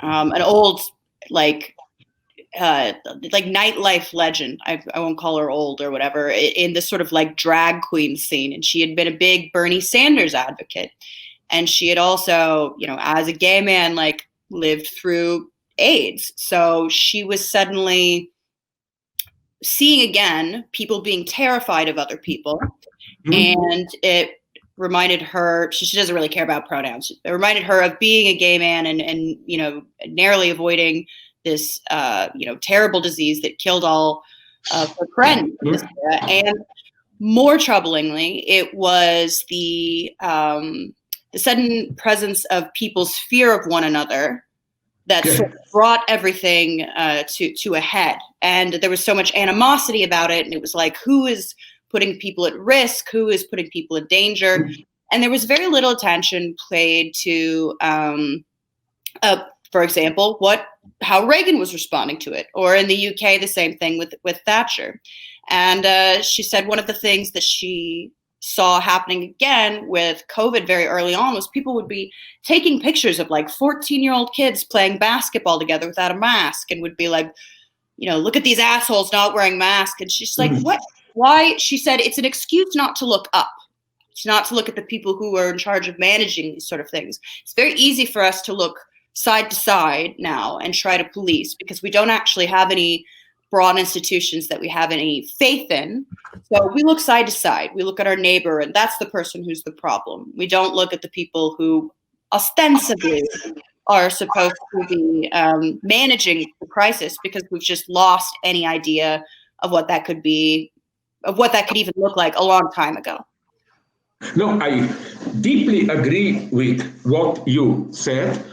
an old like nightlife legend. I won't call her old or whatever, in this sort of like drag queen scene. And she had been a big Bernie Sanders advocate. And she had also, you know, as a gay man, like lived through AIDS. So she was suddenly seeing again people being terrified of other people. And it reminded her, she doesn't really care about pronouns. It reminded her of being a gay man and you know, narrowly avoiding this, you know, terrible disease that killed all of her friends in this era. And more troublingly, it was the sudden presence of people's fear of one another that sort of brought everything to a head. And there was so much animosity about it. And it was like, who is putting people at risk? Who is putting people in danger? And there was very little attention paid to, for example, how Reagan was responding to it. Or in the UK, the same thing with Thatcher. And she said one of the things that she saw happening again with COVID very early on was people would be taking pictures of like 14-year-old kids playing basketball together without a mask, and would be like, you know, look at these assholes not wearing masks. And she's like, what? Why? She said it's an excuse not to look up. It's not to look at the people who are in charge of managing these sort of things. It's very easy for us to look side to side now and try to police, because we don't actually have any broad institutions that we have any faith in. So we look side to side. We look at our neighbor, and that's the person who's the problem. We don't look at the people who ostensibly are supposed to be managing the crisis, because we've just lost any idea of what that could be, of what that could even look like a long time ago. No, I deeply agree with what you said,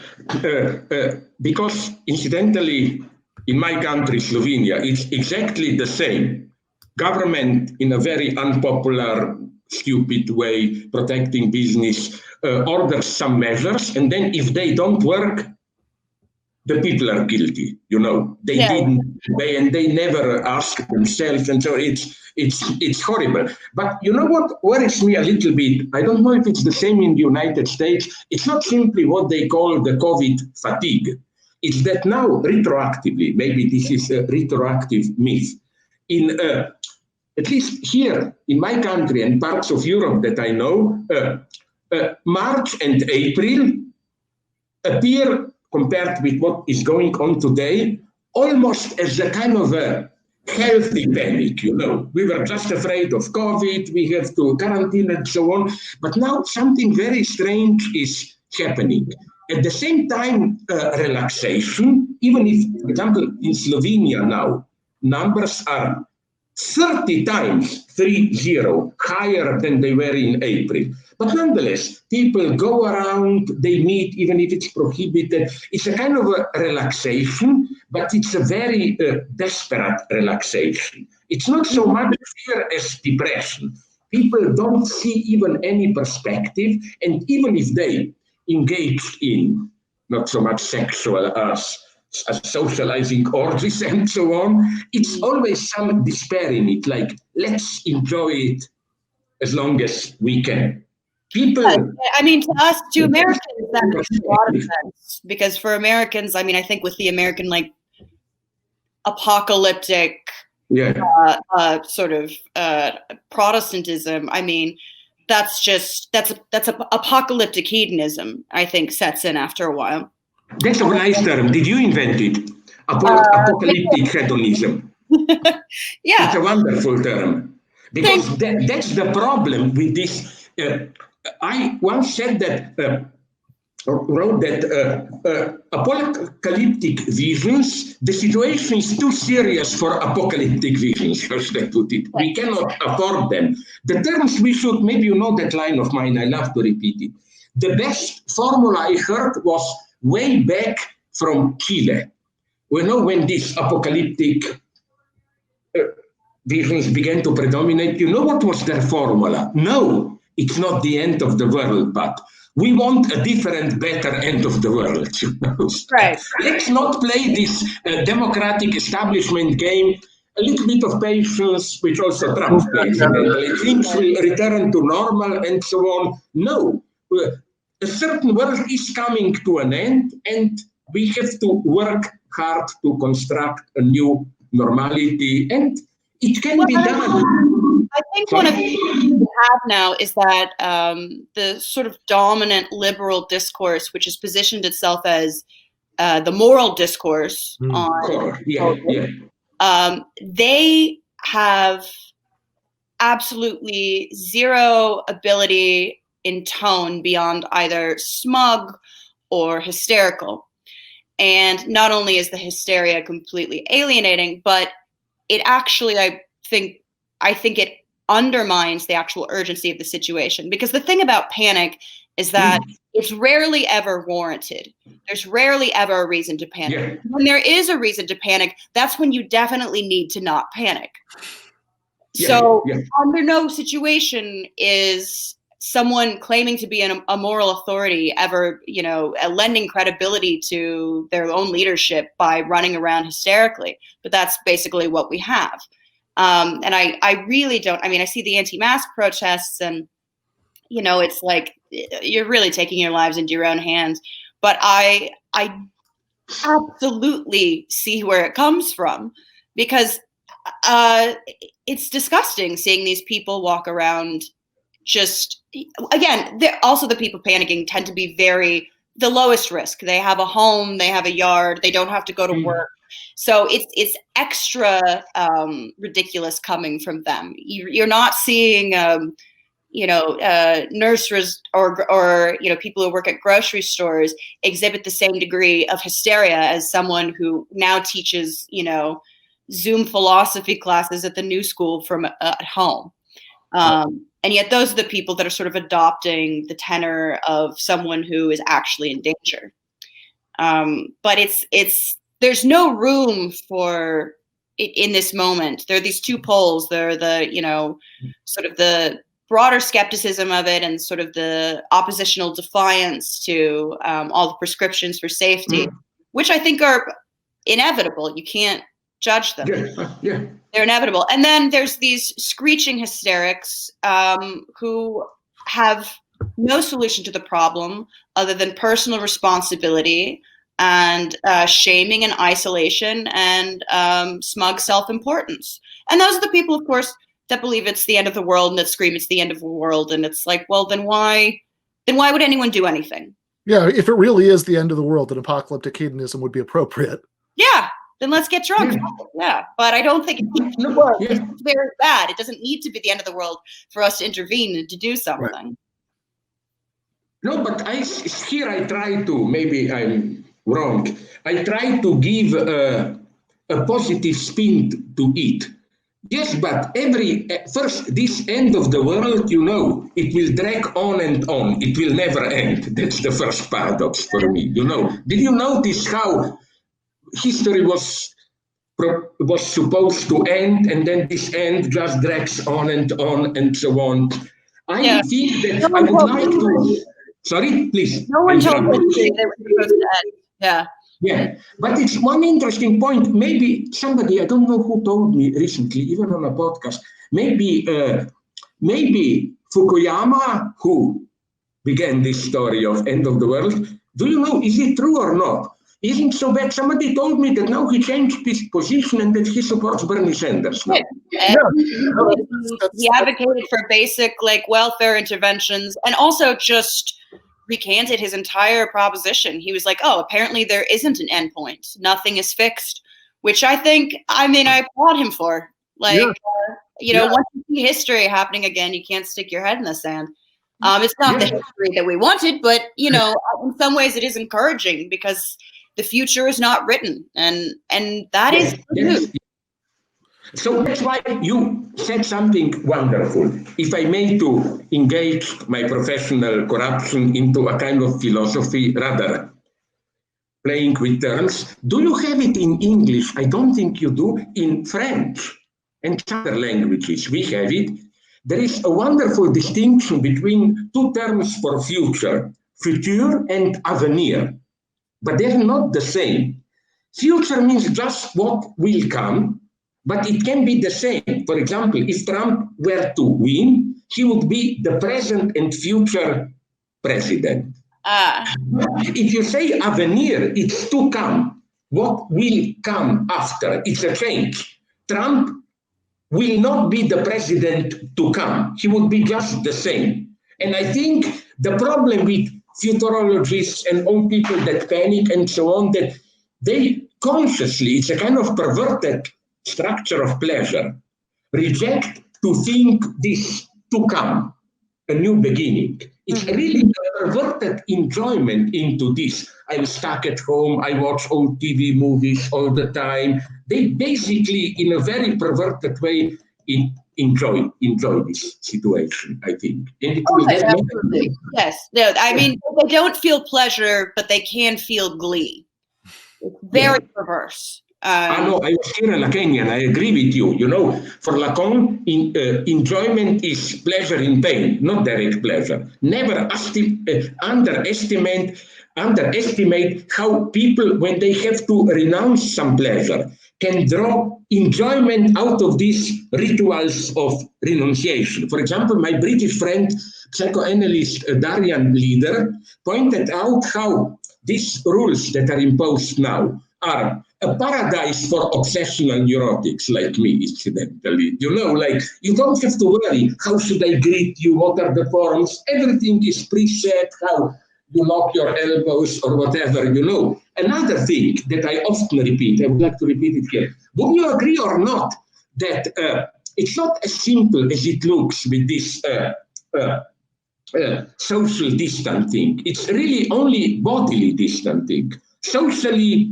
because incidentally, in my country, Slovenia, it's exactly the same. Government, in a very unpopular, stupid way, protecting business, orders some measures, and then if they don't work, the people are guilty. You know, they didn't obey, and they never ask themselves, and so it's horrible. But you know what worries me a little bit? I don't know if it's the same in the United States. It's not simply what they call the COVID fatigue. It's that now, retroactively, maybe this is a retroactive myth, in at least here in my country and parts of Europe that I know, March and April appear, compared with what is going on today, almost as a kind of a healthy panic, you know. We were just afraid of COVID, we have to quarantine and so on. But now something very strange is happening. At the same time, relaxation, even if, for example, in Slovenia now, numbers are 30 times, 30, higher than they were in April. But nonetheless, people go around, they meet, even if it's prohibited. It's a kind of a relaxation, but it's a very desperate relaxation. It's not so much fear as depression. People don't see even any perspective, and even if they engaged in not so much sexual as socializing orgies and so on, it's always some despair in it, like, let's enjoy it as long as we can. People, I mean, to us, to Americans, that makes a lot of sense, because for Americans, I mean, I think with the American, like, apocalyptic sort of Protestantism, I mean, that's apocalyptic hedonism, I think, sets in after a while. That's a nice term. Did you invent it? Apocalyptic hedonism. Yeah. It's a wonderful term. Because that's the problem with this. I once said that, wrote that apocalyptic visions, the situation is too serious for apocalyptic visions, as I put it. We cannot afford them. The terms we should, maybe you know that line of mine, I love to repeat it. The best formula I heard was way back from Chile. We know when these apocalyptic visions began to predominate, you know what was their formula? No, it's not the end of the world, but we want a different, better end of the world. You know? Right. Let's not play this democratic establishment game. A little bit of patience, which also Trump plays. Things will return to normal and so on. No, a certain world is coming to an end, and we have to work hard to construct a new normality, and it can be done. I think one of the things we have now is that the sort of dominant liberal discourse, which has positioned itself as the moral discourse on they have absolutely zero ability in tone beyond either smug or hysterical. And not only is the hysteria completely alienating, but it actually, I think it undermines the actual urgency of the situation. Because the thing about panic is that it's rarely ever warranted. There's rarely ever a reason to panic. Yeah. When there is a reason to panic, that's when you definitely need to not panic. So under no situation is someone claiming to be a moral authority ever, lending credibility to their own leadership by running around hysterically. But that's basically what we have. And I really don't, I see the anti-mask protests and, it's like, you're really taking your lives into your own hands. But I absolutely see where it comes from, because it's disgusting seeing these people walk around just, again, also the people panicking tend to be the lowest risk. They have a home, they have a yard, they don't have to go to work. So it's extra ridiculous coming from them. You're not seeing nurses or people who work at grocery stores exhibit the same degree of hysteria as someone who now teaches Zoom philosophy classes at the New School from at home. And yet those are the people that are sort of adopting the tenor of someone who is actually in danger. But there's no room for it in this moment. There are these two poles. There are the, sort of the broader skepticism of it and sort of the oppositional defiance to all the prescriptions for safety, which I think are inevitable. You can't judge them. They're inevitable. And then there's these screeching hysterics who have no solution to the problem other than personal responsibility and shaming and isolation and smug self-importance. And those are the people, of course, that believe it's the end of the world and that scream it's the end of the world. And it's like, well, then why would anyone do anything? Yeah, if it really is the end of the world, then apocalyptic hedonism would be appropriate. Yeah, then let's get drunk. Yeah, but I don't think it's very bad. It doesn't need to be the end of the world for us to intervene and to do something. Right. No, but here I try to, maybe I'm wrong, I try to give a positive spin to it. Yes, but first, this end of the world, it will drag on and on. It will never end. That's the first paradox for me, Did you notice how history was supposed to end, and then this end just drags on and so on? I think that I would like to... Sorry, please. No one told me they were supposed to end. Yeah. Yeah, but it's one interesting point. Maybe somebody, I don't know who told me recently, even on a podcast, maybe Fukuyama, who began this story of end of the world, do you know, is it true or not? Isn't so bad. Somebody told me that now he changed his position and that he supports Bernie Sanders now. He advocated for basic welfare interventions and also just recanted his entire proposition. He was like, oh, apparently there isn't an end point. Nothing is fixed, which I think, I applaud him for. Once you see history happening again, you can't stick your head in the sand. It's not the history that we wanted, but, in some ways it is encouraging because the future is not written. And that is good. So that's why you said something wonderful. If I may to engage my professional corruption into a kind of philosophy, rather playing with terms, do you have it in English? I don't think you do. In French and other languages, we have it. There is a wonderful distinction between two terms for future, futur and avenir, but they're not the same. Future means just what will come, but it can be the same. For example, if Trump were to win, he would be the present and future president. If you say avenir, it's to come. What will come after? It's a change. Trump will not be the president to come. He would be just the same. And I think the problem with futurologists and all people that panic and so on, that they consciously, it's a kind of perverted structure of pleasure, reject to think this to come, a new beginning. It's really a perverted enjoyment into this. I'm stuck at home, I watch old TV movies all the time. They basically, in a very perverted way, enjoy this situation, I think. And absolutely. Yes. No, I mean, they don't feel pleasure, but they can feel glee. It's very perverse. No, I was here in Lacanian. I agree with you. You know, for Lacan, enjoyment is pleasure in pain, not direct pleasure. Never underestimate how people, when they have to renounce some pleasure, can draw enjoyment out of these rituals of renunciation. For example, my British friend, psychoanalyst Darian Leader, pointed out how these rules that are imposed now are a paradise for obsessional neurotics like me, incidentally. You know, like, you don't have to worry, how should I greet you, what are the forms, everything is preset, how you lock your elbows or whatever, you know. Another thing that I often repeat, I would like to repeat it here, would you agree or not that it's not as simple as it looks with this social distancing? It's really only bodily distancing. Socially,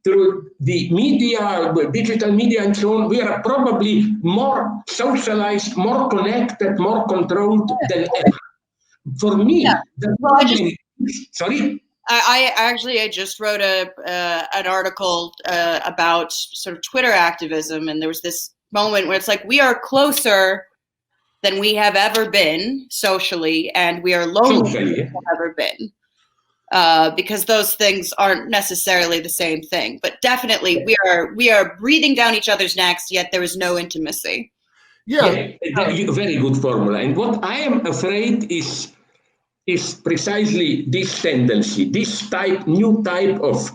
through the media, digital media and so on, we are probably more socialized, more connected, more controlled than ever. For me, the problem sorry? I just wrote an article about sort of Twitter activism, and there was this moment where it's like, we are closer than we have ever been socially, and we are lonelier than we have ever been. Because those things aren't necessarily the same thing, but definitely we are breathing down each other's necks, yet there is no intimacy. Yeah, very good formula. And what I am afraid is precisely this tendency, this new type of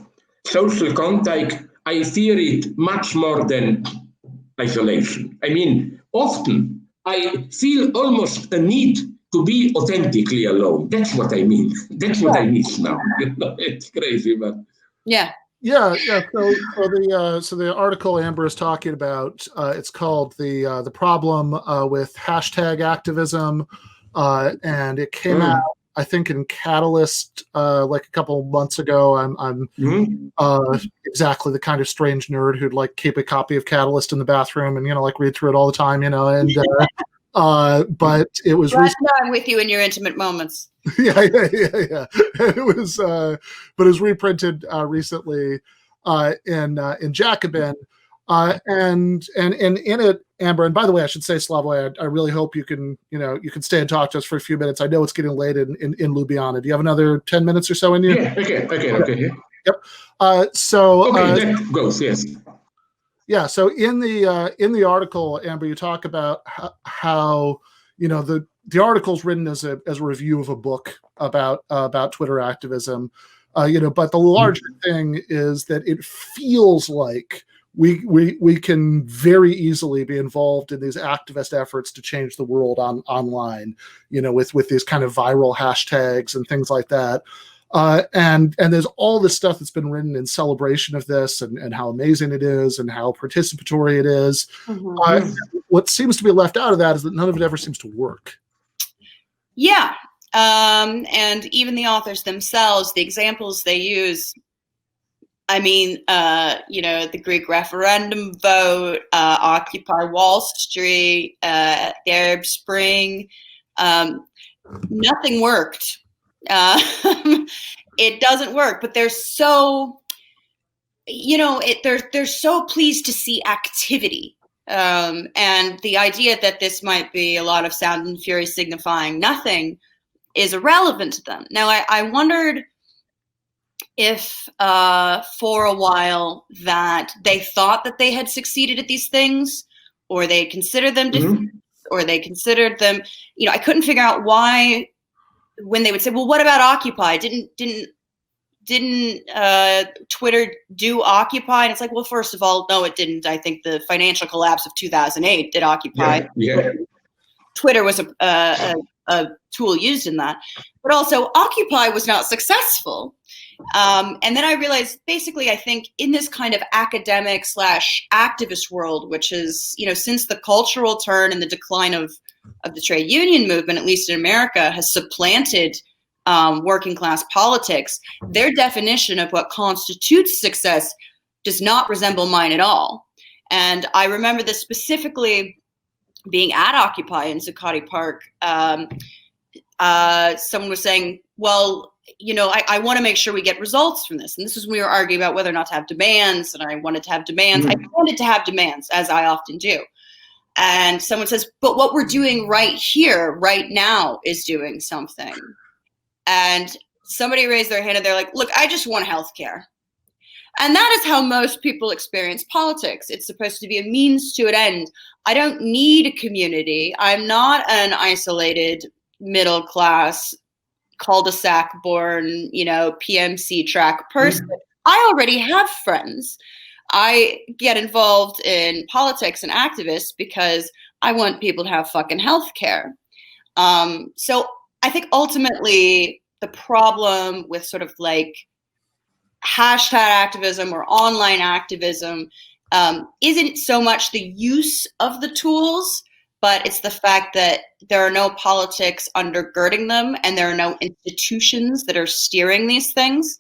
social contact. I fear it much more than isolation. I mean, often I feel almost a need to be authentically alone. That's what I mean. That's what I miss now. It's crazy, but Yeah. So the article Amber is talking about, it's called the problem with hashtag activism, and it came out, I think, in Catalyst like a couple months ago. I'm exactly the kind of strange nerd who'd like keep a copy of Catalyst in the bathroom and like read through it all the time, and. But it was. I'm with you in your intimate moments. Yeah. It was, but it was reprinted recently in Jacobin, and in it, Amber. And by the way, I should say, Slavoj, I really hope you can stay and talk to us for a few minutes. I know it's getting late in Ljubljana. Do you have another 10 minutes or so in you? Yeah. Okay. Yep. So that goes. Yes. Yeah. So in the article, Amber, you talk about how the article's written as a review of a book about Twitter activism, but the larger thing is that it feels like we can very easily be involved in these activist efforts to change the world online, with these kind of viral hashtags and things like that. And there's all this stuff that's been written in celebration of this and how amazing it is and how participatory it is. What seems to be left out of that is that none of it ever seems to work. Yeah. And even the authors themselves, the examples they use, I mean, the Greek referendum vote, Occupy Wall Street, the Arab Spring, nothing worked. It doesn't work, but they're so, they're so pleased to see activity. And the idea that this might be a lot of sound and fury signifying nothing is irrelevant to them. Now, I wondered if for a while that they thought that they had succeeded at these things, or they considered them, or they considered them, I couldn't figure out why when they would say, well, what about Occupy? Didn't Twitter do Occupy? And it's like, well, first of all, no, it didn't. I think the financial collapse of 2008 did Occupy. Yeah. Twitter was a tool used in that. But also, Occupy was not successful. And then I realized, basically, I think in this kind of academic / activist world, which is, since the cultural turn and the decline of the trade union movement, at least in America, has supplanted working class politics, their definition of what constitutes success does not resemble mine at all. And I remember this specifically being at Occupy in Zuccotti Park. Someone was saying, well, I want to make sure we get results from this. And this is when we were arguing about whether or not to have demands. And I wanted to have demands. I wanted to have demands, as I often do. And someone says, but what we're doing right here, right now, is doing something. And somebody raised their hand and they're like, look, I just want healthcare. And that is how most people experience politics. It's supposed to be a means to an end. I don't need a community. I'm not an isolated middle class cul-de-sac born, PMC track person. I already have friends. I get involved in politics and activists because I want people to have fucking healthcare. So I think ultimately the problem with sort of like hashtag activism or online activism isn't so much the use of the tools, but it's the fact that there are no politics undergirding them and there are no institutions that are steering these things.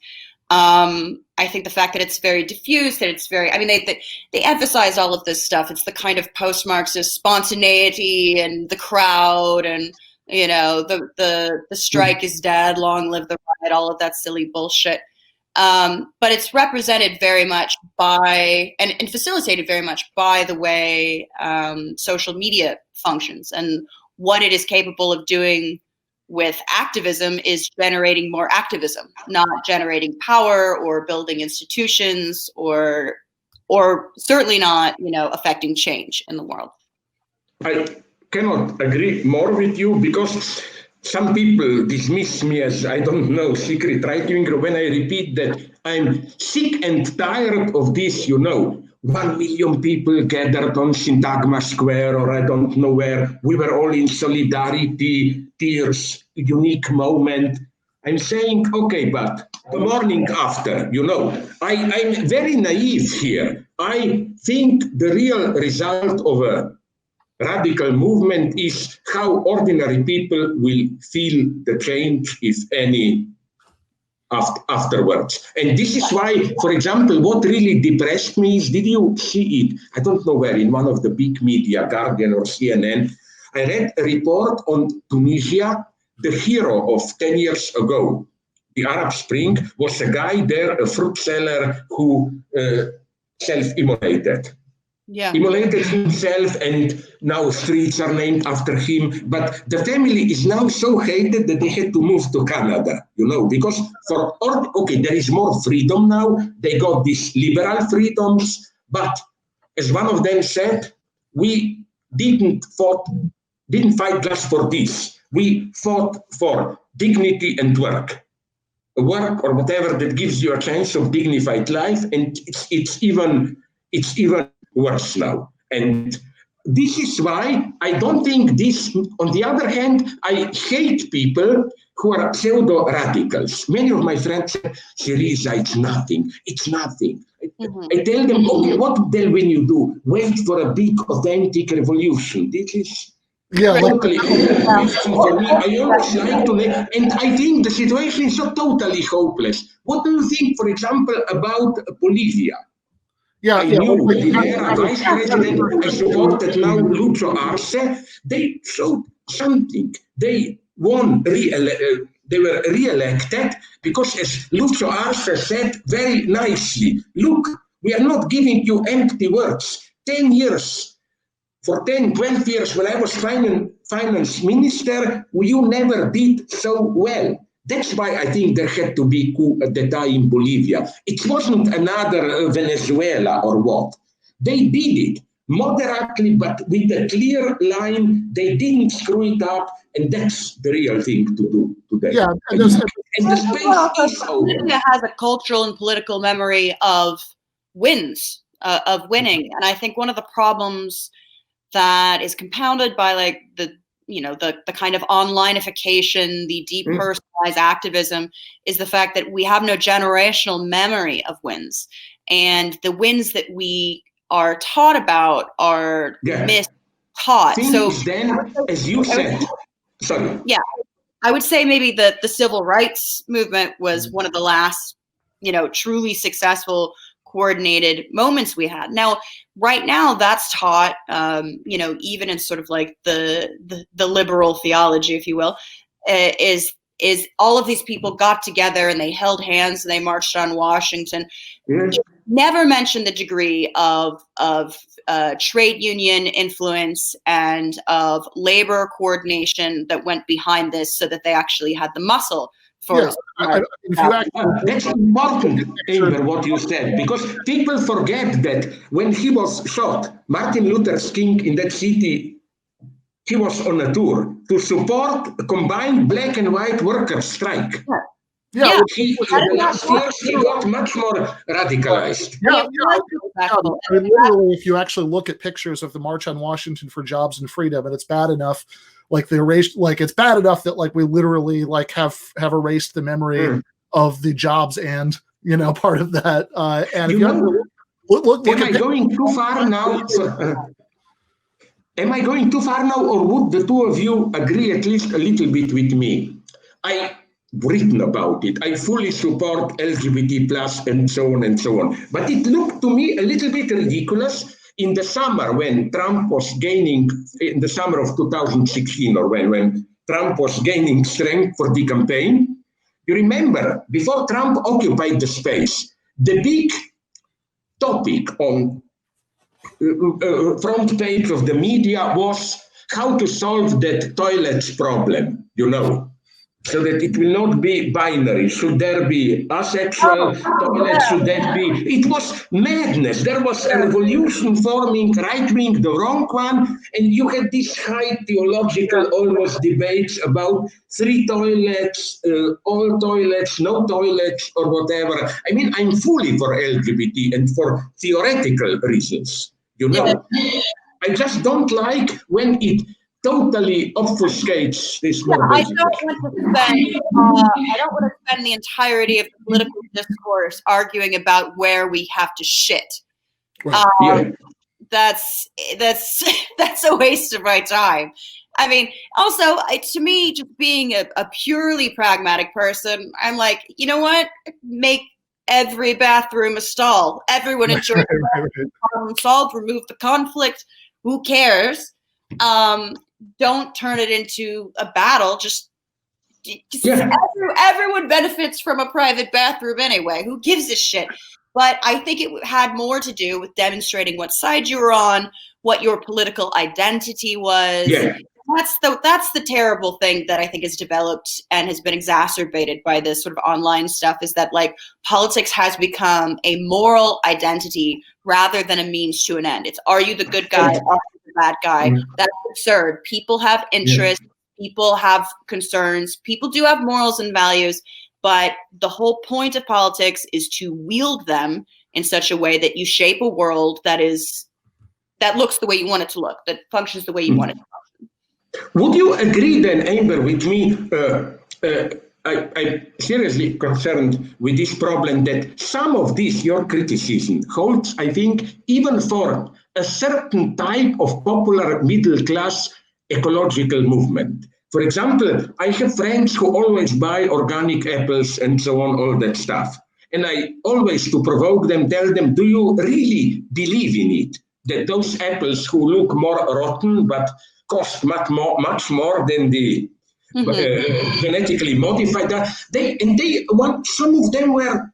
I think the fact that it's very diffuse, that it's very, they emphasize all of this stuff. It's the kind of post-Marxist spontaneity and the crowd and, the strike is dead, long live the riot, all of that silly bullshit. But it's represented very much by, and facilitated very much by the way social media functions. And what it is capable of doing with activism is generating more activism, not generating power or building institutions or certainly not, affecting change in the world. I cannot agree more with you because some people dismiss me as, secret right-winger when I repeat that I'm sick and tired of this, 1 million people gathered on Syntagma Square or I don't know where. We were all in solidarity, tears, unique moment. I'm saying, okay, but the morning after, I'm very naive here. I think the real result of a radical movement is how ordinary people will feel the change, if any, afterwards. And this is why, for example, what really depressed me is, did you see it? I don't know where, in one of the big media, Guardian or CNN, I read a report on Tunisia. The hero of 10 years ago, the Arab Spring, was a guy there, a fruit seller who self-immolated. Yeah. Immolated himself, and now streets are named after him. But the family is now so hated that they had to move to Canada, because there is more freedom now. They got these liberal freedoms, but as one of them said, we didn't fight just for this. We fought for dignity and work or whatever that gives you a chance of dignified life, and it's even worse now. And this is why I don't think this, on the other hand, I hate people who are pseudo-radicals. Many of my friends say, Syriza, it's nothing. Mm-hmm. I tell them, okay, what then when you do? Wait for a big authentic revolution. This is totally for me. I always like to, and I think the situation is so totally hopeless. What do you think, for example, about Bolivia? I knew Rivera, vice president. I supported now Lucio Arce. They showed something. They won. They were re-elected because, as Lucio Arce said very nicely, look, we are not giving you empty words. 10 years, for 10, 12 years, when I was finance minister, you never did so well. That's why I think there had to be coup d'etat in Bolivia. It wasn't another Venezuela or what. They did it. moderately, but with a clear line. They didn't screw it up, and that's the real thing to do today. Yeah, and the space is open. It has a cultural and political memory of wins, of winning, and I think one of the problems that is compounded by like the kind of onlineification, the depersonalized activism, is the fact that we have no generational memory of wins, and the wins that we are taught about are mistaught. So then, as you said, sorry. Yeah, I would say maybe the civil rights movement was one of the last, truly successful coordinated moments we had. Now, right now, that's taught, even in sort of like the liberal theology, if you will, is all of these people got together and they held hands and they marched on Washington. Never mentioned the degree of trade union influence and of labor coordination that went behind this, so that they actually had the muscle for. That's important, Amber, what you said, because people forget that when he was shot, Martin Luther King in that city, he was on a tour to support a combined black and white workers' strike. Last year he got much more radicalized. Literally, if you actually look at pictures of the March on Washington for Jobs and Freedom, and it's bad enough, it's bad enough that like we literally like have erased the memory of the jobs and part of that. And look am I going too far now? Am I going too far now, or would the two of you agree at least a little bit with me? I've written about it. I fully support LGBT plus and so on and so on. But it looked to me a little bit ridiculous in the summer when Trump was gaining, in the summer of 2016, or when Trump was gaining strength for the campaign. You remember, before Trump occupied the space, the big topic on front page of the media was how to solve that toilets problem, so that it will not be binary. Should there be asexual toilets? Should that be? It was madness. There was a revolution forming, right wing, the wrong one, and you had this high theological almost debates about 3 toilets, all toilets, no toilets, or whatever. I mean, I'm fully for LGBT and for theoretical reasons. I just don't like when it totally obfuscates this more I don't want to spend the entirety of the political discourse arguing about where we have to shit. That's a waste of my time. I mean, also, to me, just being a purely pragmatic person, I'm like, you know what? Make every bathroom a stall. Everyone enjoys the problem solved. Remove the conflict. Who cares? Don't turn it into a battle. Everyone benefits from a private bathroom anyway. Who gives a shit? But I think it had more to do with demonstrating what side you were on, what your political identity was. Yeah. That's the terrible thing that I think has developed and has been exacerbated by this sort of online stuff, is that like politics has become a moral identity rather than a means to an end. It's, are you the good guy? Are you the bad guy? That's absurd. People have interests. People have concerns. People do have morals and values, but the whole point of politics is to wield them in such a way that you shape a world that looks the way you want it to look, that functions the way you want it to function. Would you agree then, Amber, with me? I'm seriously concerned with this problem that some of this, your criticism, holds, I think, even for a certain type of popular middle class ecological movement. For example, I have friends who always buy organic apples and so on, all that stuff. And I always, to provoke them, tell them, do you really believe in it? That those apples who look more rotten but cost much more than the genetically modified, some of them were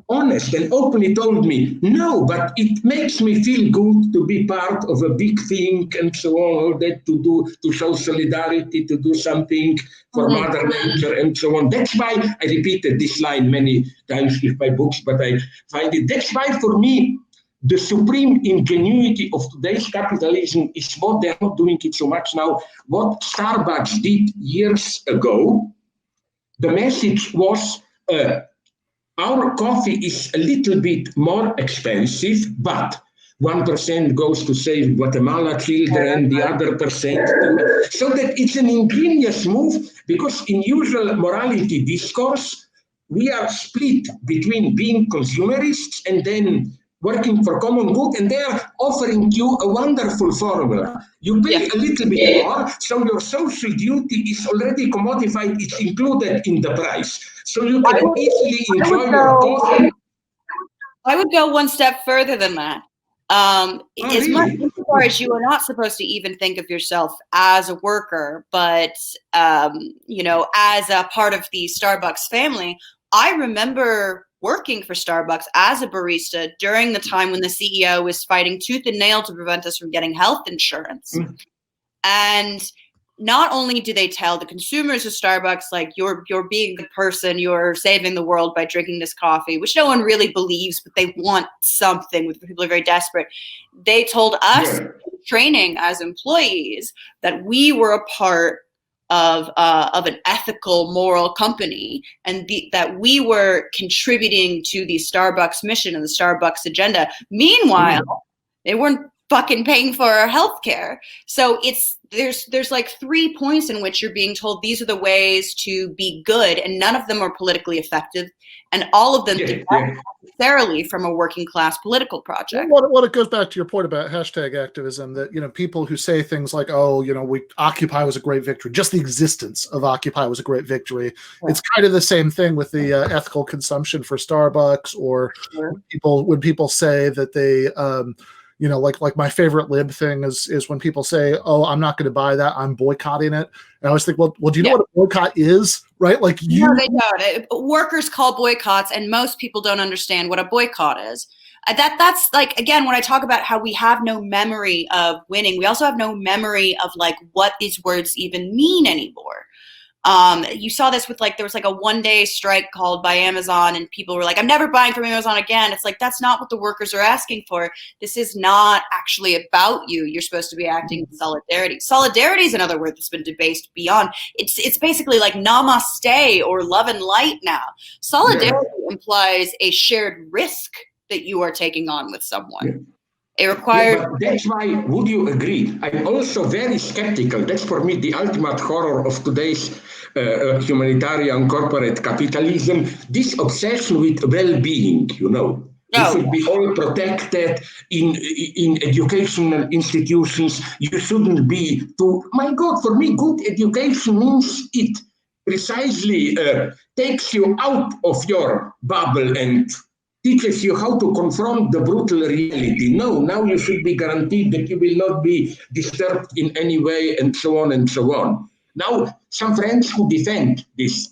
honest and openly told me, no, but it makes me feel good to be part of a big thing and so on, all that to show solidarity, to do something for Mother Nature and so on. That's why I repeated this line many times in my books, but I find it, that's why for me, the supreme ingenuity of today's capitalism is what they're not doing it so much now. What Starbucks did years ago, the message was, our coffee is a little bit more expensive, but 1% goes to save Guatemala children, the other percent. So that it's an ingenious move, because in usual morality discourse, we are split between being consumerists and then working for common good, and they are offering you a wonderful formula. You pay a little bit more, so your social duty is already commodified, it's included in the price. So you can easily enjoy your coffee. I would go one step further than that. As much as you are not supposed to even think of yourself as a worker, but as a part of the Starbucks family, I remember working for Starbucks as a barista during the time when the CEO was fighting tooth and nail to prevent us from getting health insurance. And not only do they tell the consumers of Starbucks, like, you're being a good person, you're saving the world by drinking this coffee, which no one really believes, but they want something. People are very desperate. They told us training as employees that we were a part of an ethical, moral company, and that we were contributing to the Starbucks mission and the Starbucks agenda. Meanwhile, they weren't fucking paying for our healthcare. So there's like 3 points in which you're being told these are the ways to be good, and none of them are politically effective, and all of them necessarily from a working class political project. Well, it goes back to your point about hashtag activism, that people who say things like, Occupy was a great victory, just the existence of Occupy was a great victory. It's kind of the same thing with the ethical consumption for Starbucks, or when people say that they like my favorite lib thing is when people say, "Oh, I'm not going to buy that, I'm boycotting it." And I always think, well, do you know what a boycott is, right? Like, no, they don't. Workers call boycotts, and most people don't understand what a boycott is. That's like, again, when I talk about how we have no memory of winning, we also have no memory of like what these words even mean anymore. You saw this with there was like a 1-day strike called by Amazon, and people were like, I'm never buying from Amazon again. It's like, that's not what the workers are asking for. This is not actually about you. You're supposed to be acting in solidarity. Solidarity is another word that's been debased beyond. It's basically like namaste or love and light now. Solidarity implies a shared risk that you are taking on with someone. It requires. But that's why, would you agree? I'm also very skeptical. That's for me the ultimate horror of today's humanitarian corporate capitalism. This obsession with well-being, You should be all protected in educational institutions. You shouldn't be my God, for me, good education means it precisely takes you out of your bubble and teaches you how to confront the brutal reality. No, now you should be guaranteed that you will not be disturbed in any way, and so on and so on. Now, some friends who defend this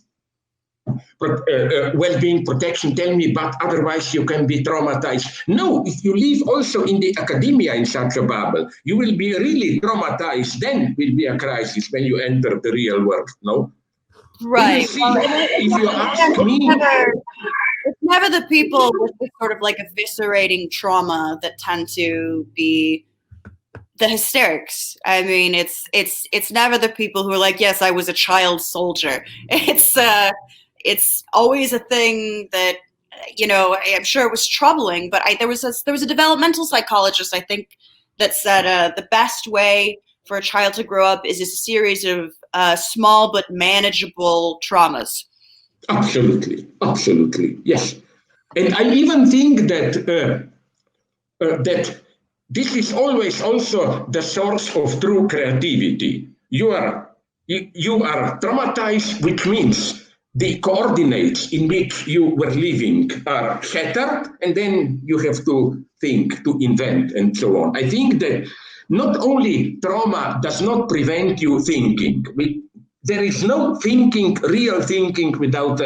well-being protection tell me, but otherwise you can be traumatized. No, if you live also in the academia in such a bubble, you will be really traumatized. Then will be a crisis when you enter the real world, no? Right. If you ask me... It's never the people with this sort of like eviscerating trauma that tend to be the hysterics. I mean, it's never the people who are like, yes, I was a child soldier. It's always a thing that, I'm sure it was troubling, but there was a developmental psychologist, I think, that said the best way for a child to grow up is a series of small but manageable traumas. Absolutely, yes. And I even think that that this is always also the source of true creativity. You are traumatized, which means the coordinates in which you were living are shattered, and then you have to think, to invent, and so on. I think that not only trauma does not prevent you thinking, there is no real thinking without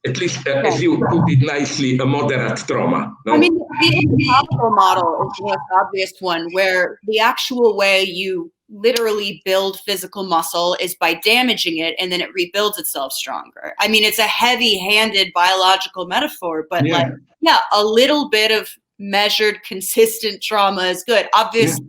at least, as you put it nicely, a moderate trauma. No? I mean, the improbable model is the most obvious one, where the actual way you literally build physical muscle is by damaging it, and then it rebuilds itself stronger. I mean, it's a heavy-handed biological metaphor, but a little bit of measured, consistent trauma is good. Obviously,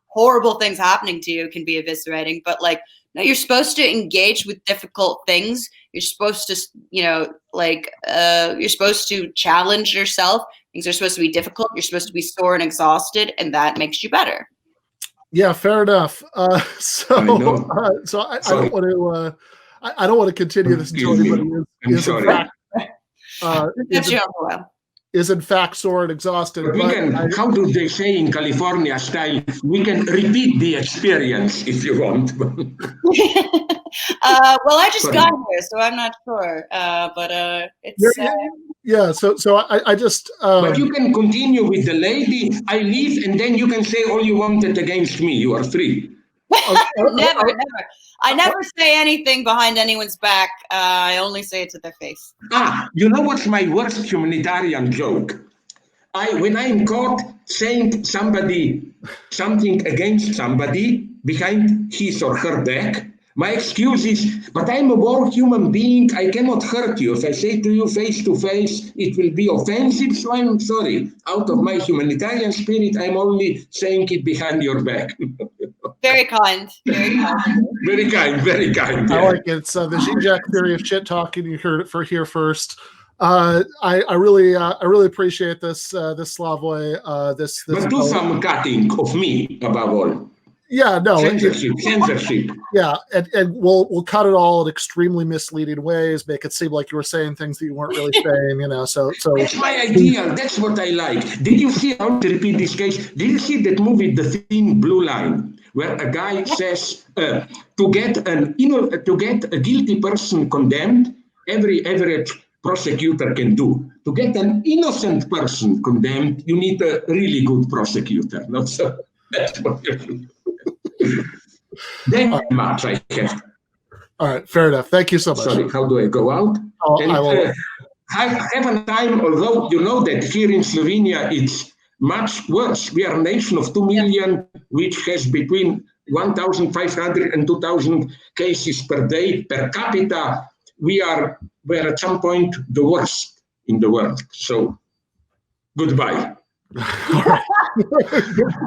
horrible things happening to you can be eviscerating, but like, no, you're supposed to engage with difficult things. You're supposed to, you're supposed to challenge yourself. Things are supposed to be difficult. You're supposed to be sore and exhausted, and that makes you better. Yeah, fair enough. So I don't want to. I don't want to continue this story, but is in fact sore and exhausted. How do they say in California style? We can repeat the experience if you want. Well, I just got here, so I'm not sure. But it's yeah. So I just. But you can continue with the lady. I leave, and then you can say all you wanted against me. You are free. Never. I never say anything behind anyone's back. I only say it to their face. You know what's my worst humanitarian joke? When I'm caught saying something against somebody behind his or her back, my excuse is, but I'm a war human being, I cannot hurt you. If I say to you face to face, it will be offensive, so I'm sorry. Out of my humanitarian spirit, I'm only saying it behind your back. Very kind. Very kind. Very kind, very kind. Yeah. I like it. So the Žižek theory of shit talking, you heard it here first. I really appreciate this Slavoj. But do some cutting of me above all. Yeah, no. Censorship. Yeah, and we'll cut it all in extremely misleading ways, make it seem like you were saying things that you weren't really saying, So that's my idea. That's what I like. Did you see? I want to repeat this case. Did you see that movie, The Thin Blue Line, where a guy says to get a guilty person condemned, every average prosecutor can do. To get an innocent person condemned, you need a really good prosecutor. Not so. That's what you do. Then much I have. All right, fair enough. Thank you so much. Sorry, how do I go out? I will. I have a time, although you know that here in Slovenia it's much worse. We are a nation of 2 million, which has between 1,500 and 2,000 cases per day. Per capita, we're at some point the worst in the world. So, goodbye.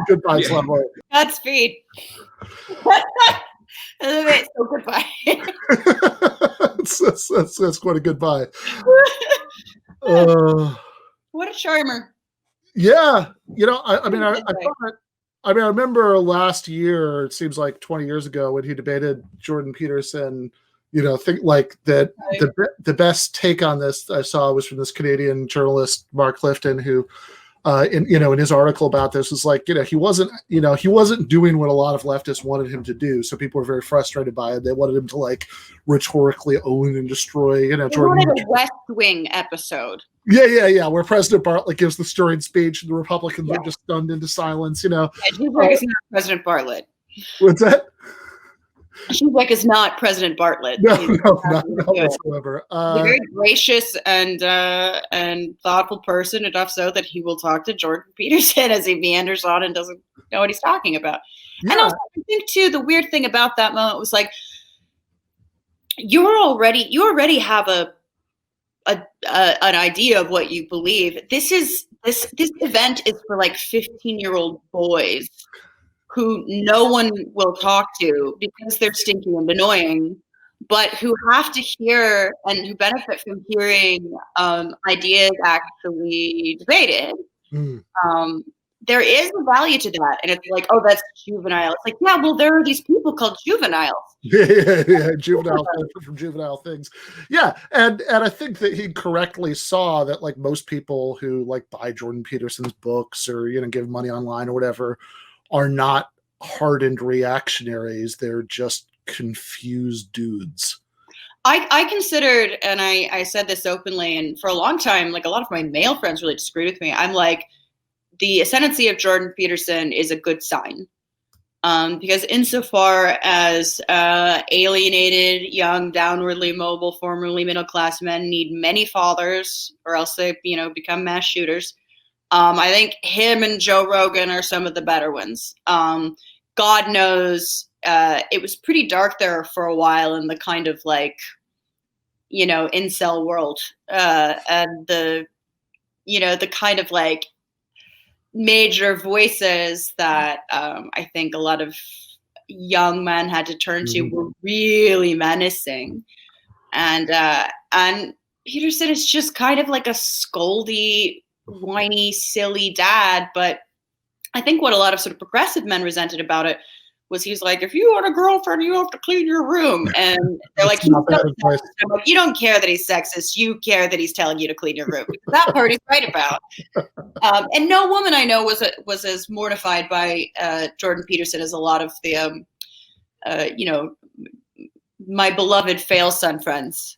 Goodbye, Slavoj. Godspeed. So goodbye. that's quite a goodbye. What a charmer. Yeah, I remember last year. It seems like 20 years ago when he debated Jordan Peterson. Think like that. The best take on this I saw was from this Canadian journalist Mark Clifton, who. In his article about this was like, he wasn't doing what a lot of leftists wanted him to do. So people were very frustrated by it. They wanted him to like rhetorically own and destroy, They wanted a West Wing episode. Yeah. Where President Bartlett gives the stirring speech and the Republicans are just stunned into silence, Žižek is not President Bartlett. What's that? Žižek is not President Bartlett. No, not whatsoever. He's a very gracious and thoughtful person, enough so that he will talk to Jordan Peterson as he meanders on and doesn't know what he's talking about. Yeah. And also, I think too, the weird thing about that moment was like, you already have an idea of what you believe. This event is for like 15-year-old boys who no one will talk to because they're stinky and annoying, but who have to hear and who benefit from hearing ideas actually debated. There is a value to that. And it's like, oh, that's juvenile. It's like, yeah, well, there are these people called juveniles. Yeah, juvenile from juvenile things. Yeah, and I think that he correctly saw that like most people who like buy Jordan Peterson's books or, give money online or whatever, are not hardened reactionaries. They're just confused dudes. I considered, and I said this openly, and for a long time, like a lot of my male friends really disagreed with me. I'm like, the ascendancy of Jordan Peterson is a good sign. Because insofar as alienated, young, downwardly mobile, formerly middle-class men need many fathers, or else they, become mass shooters, I think him and Joe Rogan are some of the better ones. God knows it was pretty dark there for a while in the kind of like, incel world. And the kind of like major voices that I think a lot of young men had to turn to were really menacing. And Peterson is just kind of like a scoldy, whiny, silly dad. But I think what a lot of sort of progressive men resented about it was he's like, if you want a girlfriend, you have to clean your room. And they're like, he's so sexist. I'm like, you don't care that he's sexist. You care that he's telling you to clean your room. That part he's right about. And no woman I know was as mortified by Jordan Peterson as a lot of the, my beloved fail son friends.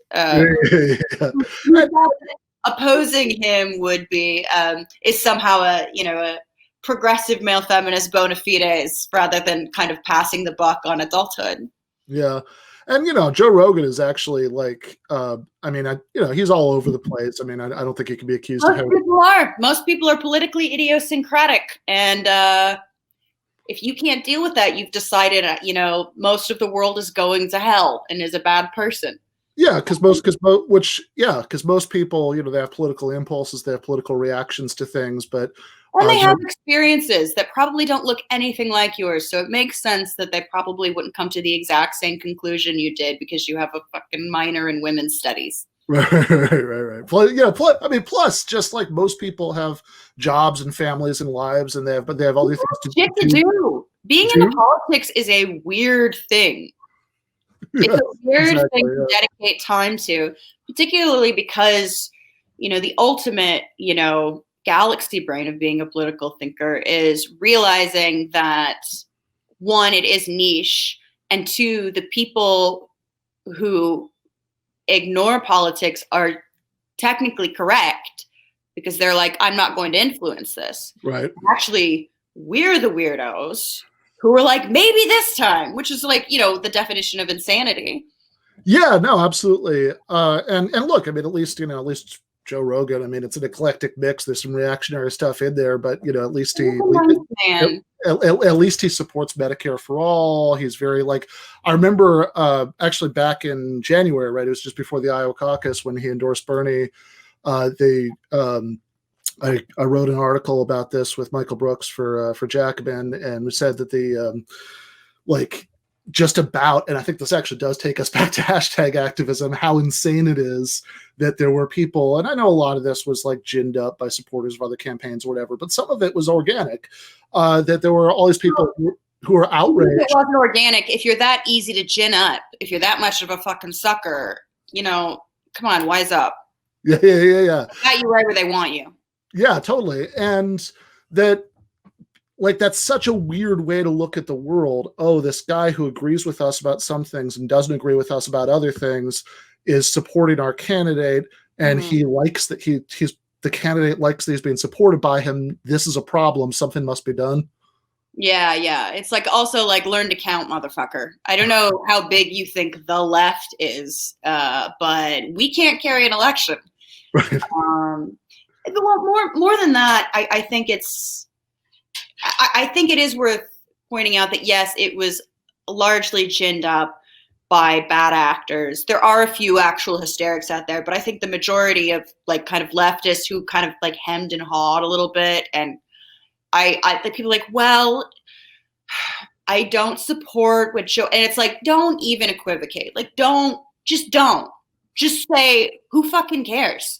Opposing him would be is somehow a progressive male feminist bona fides rather than kind of passing the buck on adulthood. Yeah. And, Joe Rogan is actually like, he's all over the place. I mean, I don't think he can be accused of having. Most people are politically idiosyncratic. And if you can't deal with that, you've decided, most of the world is going to hell and is a bad person. Yeah, because most people, they have political impulses, they have political reactions to things, but and they have experiences that probably don't look anything like yours. So it makes sense that they probably wouldn't come to the exact same conclusion you did because you have a fucking minor in women's studies. Right. Plus, just like most people have jobs and families and lives, and they have all these things to do. Being into politics is a weird thing. It's a weird thing to dedicate time to, particularly because, the ultimate, galaxy brain of being a political thinker is realizing that, one, it is niche, and two, the people who ignore politics are technically correct because they're like, I'm not going to influence this. Right. Actually, we're the weirdos who are like, maybe this time, which is like, the definition of insanity. Yeah, no, absolutely. And look, at least Joe Rogan, it's an eclectic mix. There's some reactionary stuff in there, but at least he supports Medicare for all. He's very I remember actually back in January, right? It was just before the Iowa caucus when he endorsed Bernie. I wrote an article about this with Michael Brooks for Jacobin, and we said that the just about, and I think this actually does take us back to hashtag activism, how insane it is that there were people, and I know a lot of this was ginned up by supporters of other campaigns or whatever, but some of it was organic, that there were all these people who were outraged. It wasn't organic. If you're that easy to gin up, if you're that much of a fucking sucker, come on, wise up. Yeah. Got you right where they want you. Yeah, totally. And that, that's such a weird way to look at the world. Oh, this guy who agrees with us about some things and doesn't agree with us about other things is supporting our candidate, and he likes that the candidate likes that he's being supported by him. This is a problem. Something must be done. Yeah. It's also learn to count, motherfucker. I don't know how big you think the left is, but we can't carry an election. Right. Well, more than that, I think I think it is worth pointing out that, yes, it was largely ginned up by bad actors. There are a few actual hysterics out there, but I think the majority of kind of leftists who kind of hemmed and hawed a little bit. And I think people well, I don't support what Joe, and it's don't even equivocate. Just say, who fucking cares?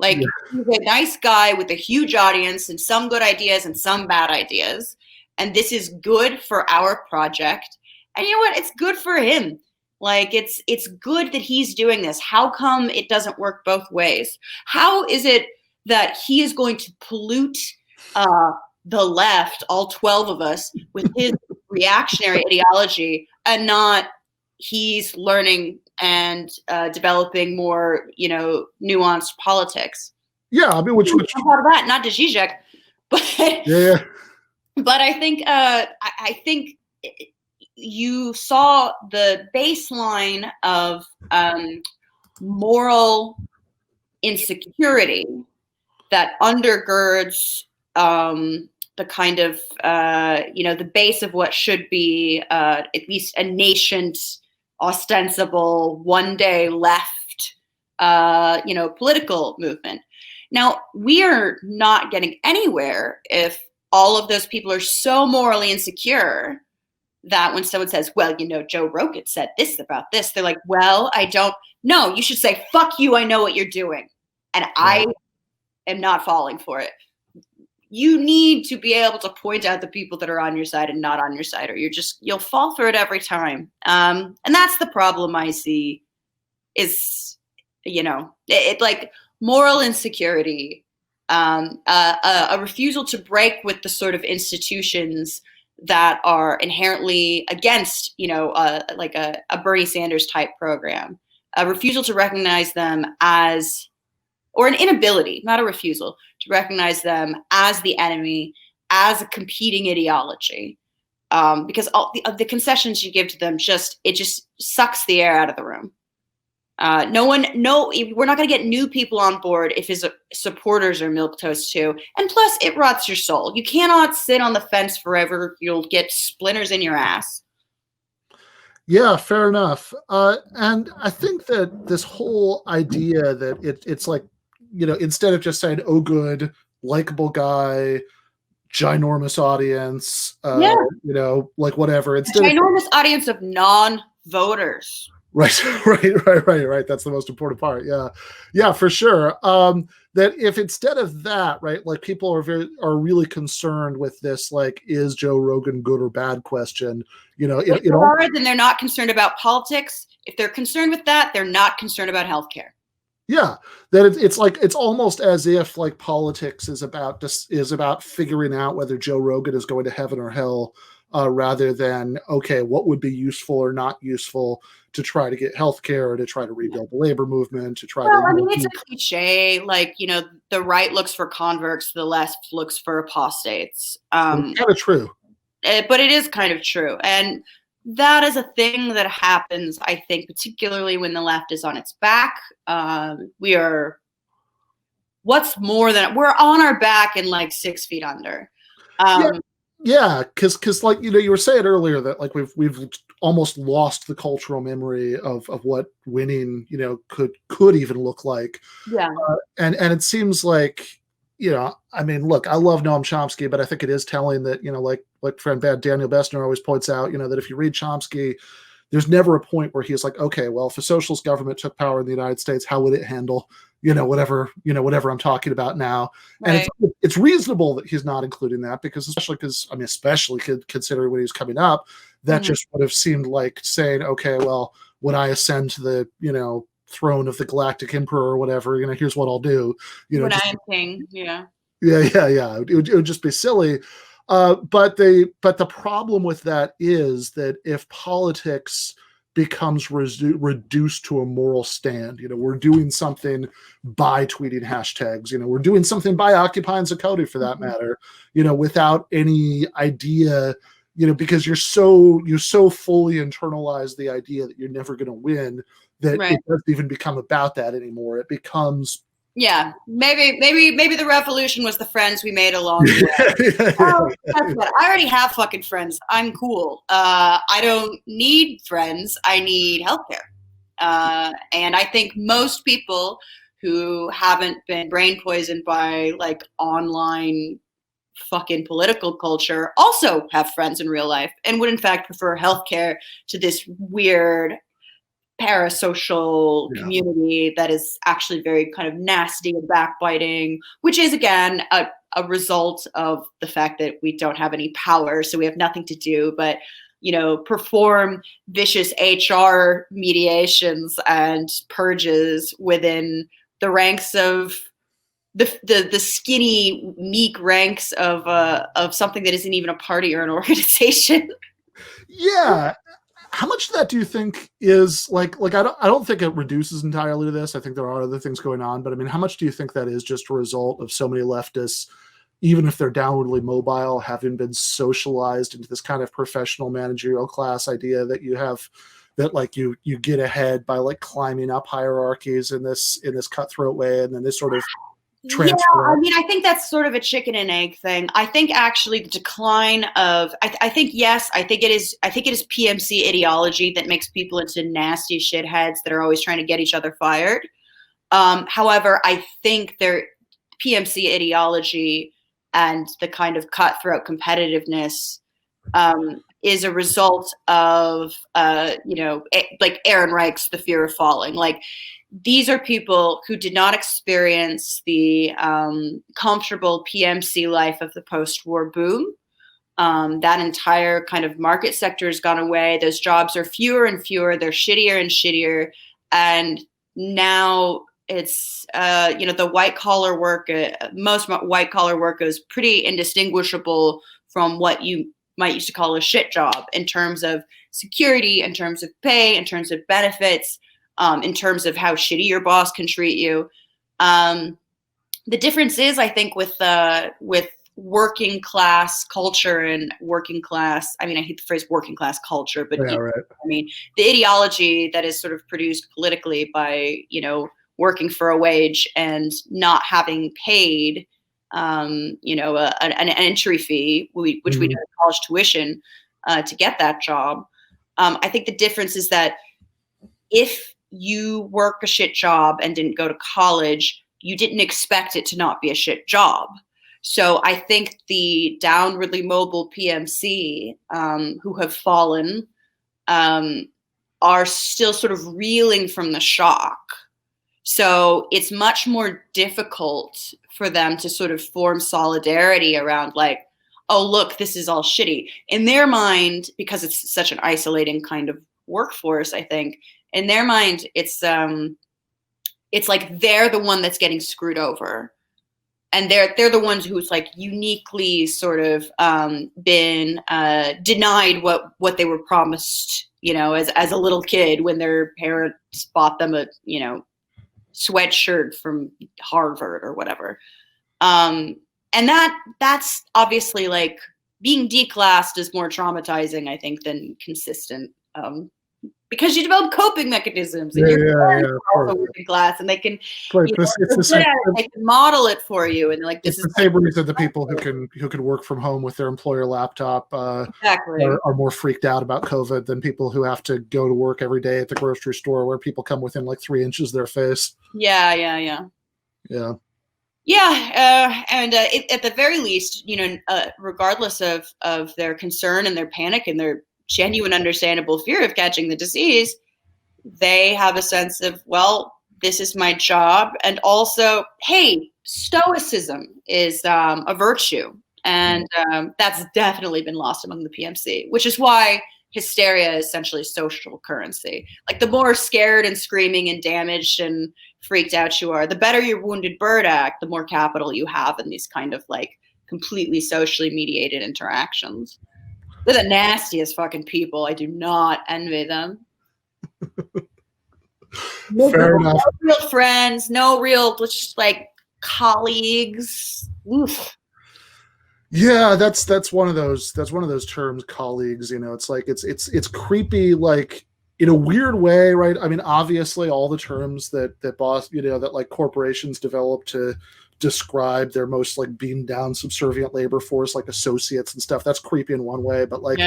He's a nice guy with a huge audience and some good ideas and some bad ideas. And this is good for our project. And you know what? It's good for him. It's good that he's doing this. How come it doesn't work both ways? How is it that he is going to pollute the left, all 12 of us, with his reactionary ideology, and not he's learning and developing more, nuanced politics? Yeah, which part of that, not to Žižek, but yeah. But I think you saw the baseline of moral insecurity that undergirds the kind of the base of what should be at least a nascent, ostensible, one day left political movement. Now, we are not getting anywhere if all of those people are so morally insecure that when someone says, well, you know, Joe Rogan said this about this, they're like, well, I don't know. You should say, fuck you, I know what you're doing. And I am not falling for it. You need to be able to point out the people that are on your side and not on your side, or you'll fall for it every time. And that's the problem I see is, you know, it like moral insecurity, a refusal to break with the sort of institutions that are inherently against, you know, like a Bernie Sanders type program, a refusal to recognize them as, or an inability, not a refusal, to recognize them as the enemy, as a competing ideology, because all the concessions you give to them just sucks the air out of the room. We're not going to get new people on board if his supporters are milquetoast too. And plus, it rots your soul. You cannot sit on the fence forever. You'll get splinters in your ass. Yeah, fair enough. And I think that this whole idea that it's like, you know, instead of just saying, oh, good, likable guy, ginormous audience, you know, like whatever. Instead ginormous audience of non-voters. Right. That's the most important part. Yeah, for sure. That if instead of that, right, like people are really concerned with this, like, is Joe Rogan good or bad question, you know, then they're not concerned about politics. If they're concerned with that, they're not concerned about healthcare. Yeah, that it's like, it's almost as if like politics is about figuring out whether Joe Rogan is going to heaven or hell, rather than, okay, what would be useful or not useful to try to get healthcare, or to try to rebuild the labor movement, to try to. I mean, it's a cliche. Like, you know, the right looks for converts, the left looks for apostates. Kind of true. But it is kind of true. And that is a thing that happens, I think, particularly when the left is on its back. We're on our back and like 6 feet under. Yeah, because like, you know, you were saying earlier that like we've almost lost the cultural memory of what winning, you know, could even look like. Yeah. And it seems like, you know, I mean, look, I love Noam Chomsky, but I think it is telling that, you know, like friend bad Daniel Bessner always points out, you know, that if you read Chomsky, there's never a point where he's like, okay, well, if a socialist government took power in the United States, how would it handle, whatever I'm talking about now. Right. And it's reasonable that he's not including that, because especially considering when he's coming up, that just would have seemed like saying, okay, well, when I ascend to the, throne of the Galactic Emperor or whatever, here's what I'll do. When I am king, yeah. Yeah. It would just be silly. But the problem with that is that if politics becomes reduced to a moral stand, we're doing something by tweeting hashtags, we're doing something by occupying Zakoti for that matter, without any idea, because you're so fully internalized the idea that you're never going to win, that right. It doesn't even become about that anymore. It becomes, yeah, maybe the revolution was the friends we made along the way. I already have fucking friends. I'm cool. I don't need friends. I need healthcare. And I think most people who haven't been brain poisoned by like online fucking political culture also have friends in real life and would in fact prefer healthcare to this weird parasocial community that is actually very kind of nasty and backbiting, which is again a result of the fact that we don't have any power, so we have nothing to do but perform vicious HR mediations and purges within the ranks of the skinny, meek ranks of something that isn't even a party or an organization. Yeah. How much of that do you think is like I don't think it reduces entirely to this. I think there are other things going on, but I mean, how much do you think that is just a result of so many leftists, even if they're downwardly mobile, having been socialized into this kind of professional managerial class idea that you have, that like you get ahead by like climbing up hierarchies in this cutthroat way, and then this sort of transfer. Yeah, I mean, I think that's sort of a chicken and egg thing. I think actually the decline of, I think it is PMC ideology that makes people into nasty shitheads that are always trying to get each other fired. However, I think PMC ideology and the kind of cutthroat competitiveness is a result of, like Aaron Reich's The Fear of Falling. Like, these are people who did not experience the comfortable PMC life of the post-war boom. That entire kind of market sector has gone away. Those jobs are fewer and fewer. They're shittier and shittier. And now it's, the white collar work, most white collar work is pretty indistinguishable from what you might used to call a shit job in terms of security, in terms of pay, in terms of benefits, in terms of how shitty your boss can treat you. The difference is, I think, with working class culture and working class, I mean, I hate the phrase working class culture, but Yeah, right. I mean, the ideology that is sort of produced politically by, working for a wage and not having paid, an entry fee, which we know is college tuition, to get that job. I think the difference is that if you work a shit job and didn't go to college, you didn't expect it to not be a shit job. So I think the downwardly mobile PMC who have fallen are still sort of reeling from the shock. So it's much more difficult for them to sort of form solidarity around, like, oh, look, this is all shitty. In their mind, because it's such an isolating kind of workforce, I think, in their mind, it's like they're the one that's getting screwed over. And they're the ones who's like uniquely sort of been denied what they were promised, as a little kid when their parents bought them a, sweatshirt from Harvard or whatever. And that's obviously, like, being declassed is more traumatizing, I think, than consistent. Because you develop coping mechanisms, and you're also working class, and they can, they can model it for you, and like this is the same reason the people who can work from home with their employer laptop exactly are more freaked out about COVID than people who have to go to work every day at the grocery store where people come within like 3 inches of their face. Yeah. And at the very least, regardless of their concern and their panic and their genuine understandable fear of catching the disease, they have a sense of, well, this is my job. And also, hey, stoicism is a virtue. And that's definitely been lost among the PMC, which is why hysteria is essentially social currency. Like, the more scared and screaming and damaged and freaked out you are, the better your wounded bird act, the more capital you have in these kind of like completely socially mediated interactions. They're the nastiest fucking people. I do not envy them. Fair enough. No real friends, no real just like colleagues. Oof. Yeah, that's one of those terms, colleagues. It's like it's creepy, like, in a weird way, right? I mean, obviously, all the terms that that like corporations develop to describe their most like beaten down subservient labor force, like associates and stuff, that's creepy in one way, but like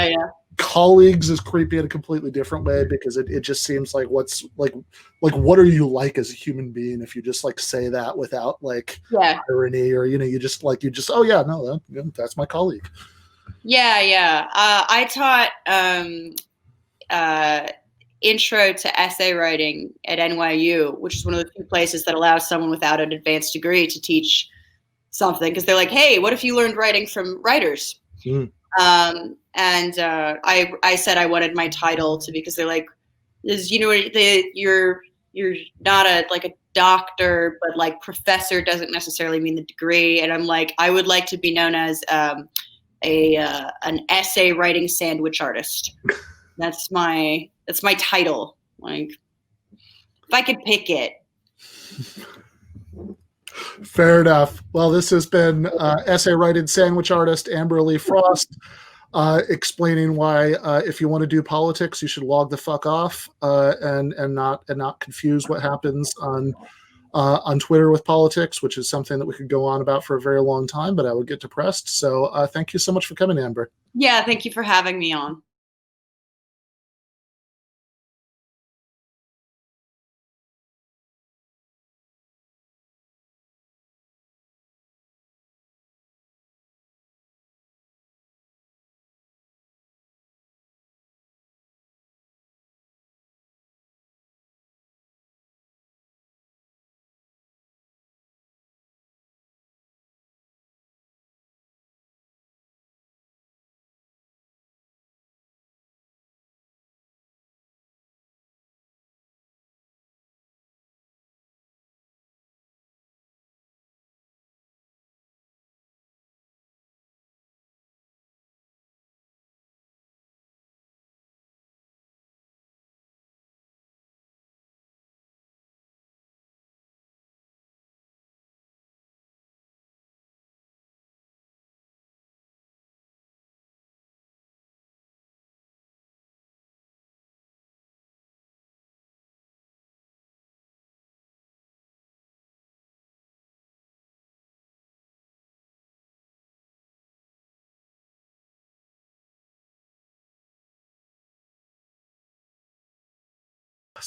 colleagues is creepy in a completely different way, because it just seems like what's like what are you like as a human being if you just like say that without like irony, or you just oh yeah, no, that's my colleague. I taught intro to essay writing at NYU, which is one of the few places that allows someone without an advanced degree to teach something, because they're like, hey, what if you learned writing from writers? I said I wanted my title to, because they're like, you're not a doctor, but like professor doesn't necessarily mean the degree. And I'm like, I would like to be known as an essay writing sandwich artist. That's my title. Like, if I could pick it. Fair enough. Well, this has been essay writing sandwich artist Amber Lee Frost, explaining why if you want to do politics, you should log the fuck off and not confuse what happens on Twitter with politics, which is something that we could go on about for a very long time, but I would get depressed. So thank you so much for coming, Amber. Yeah, thank you for having me on.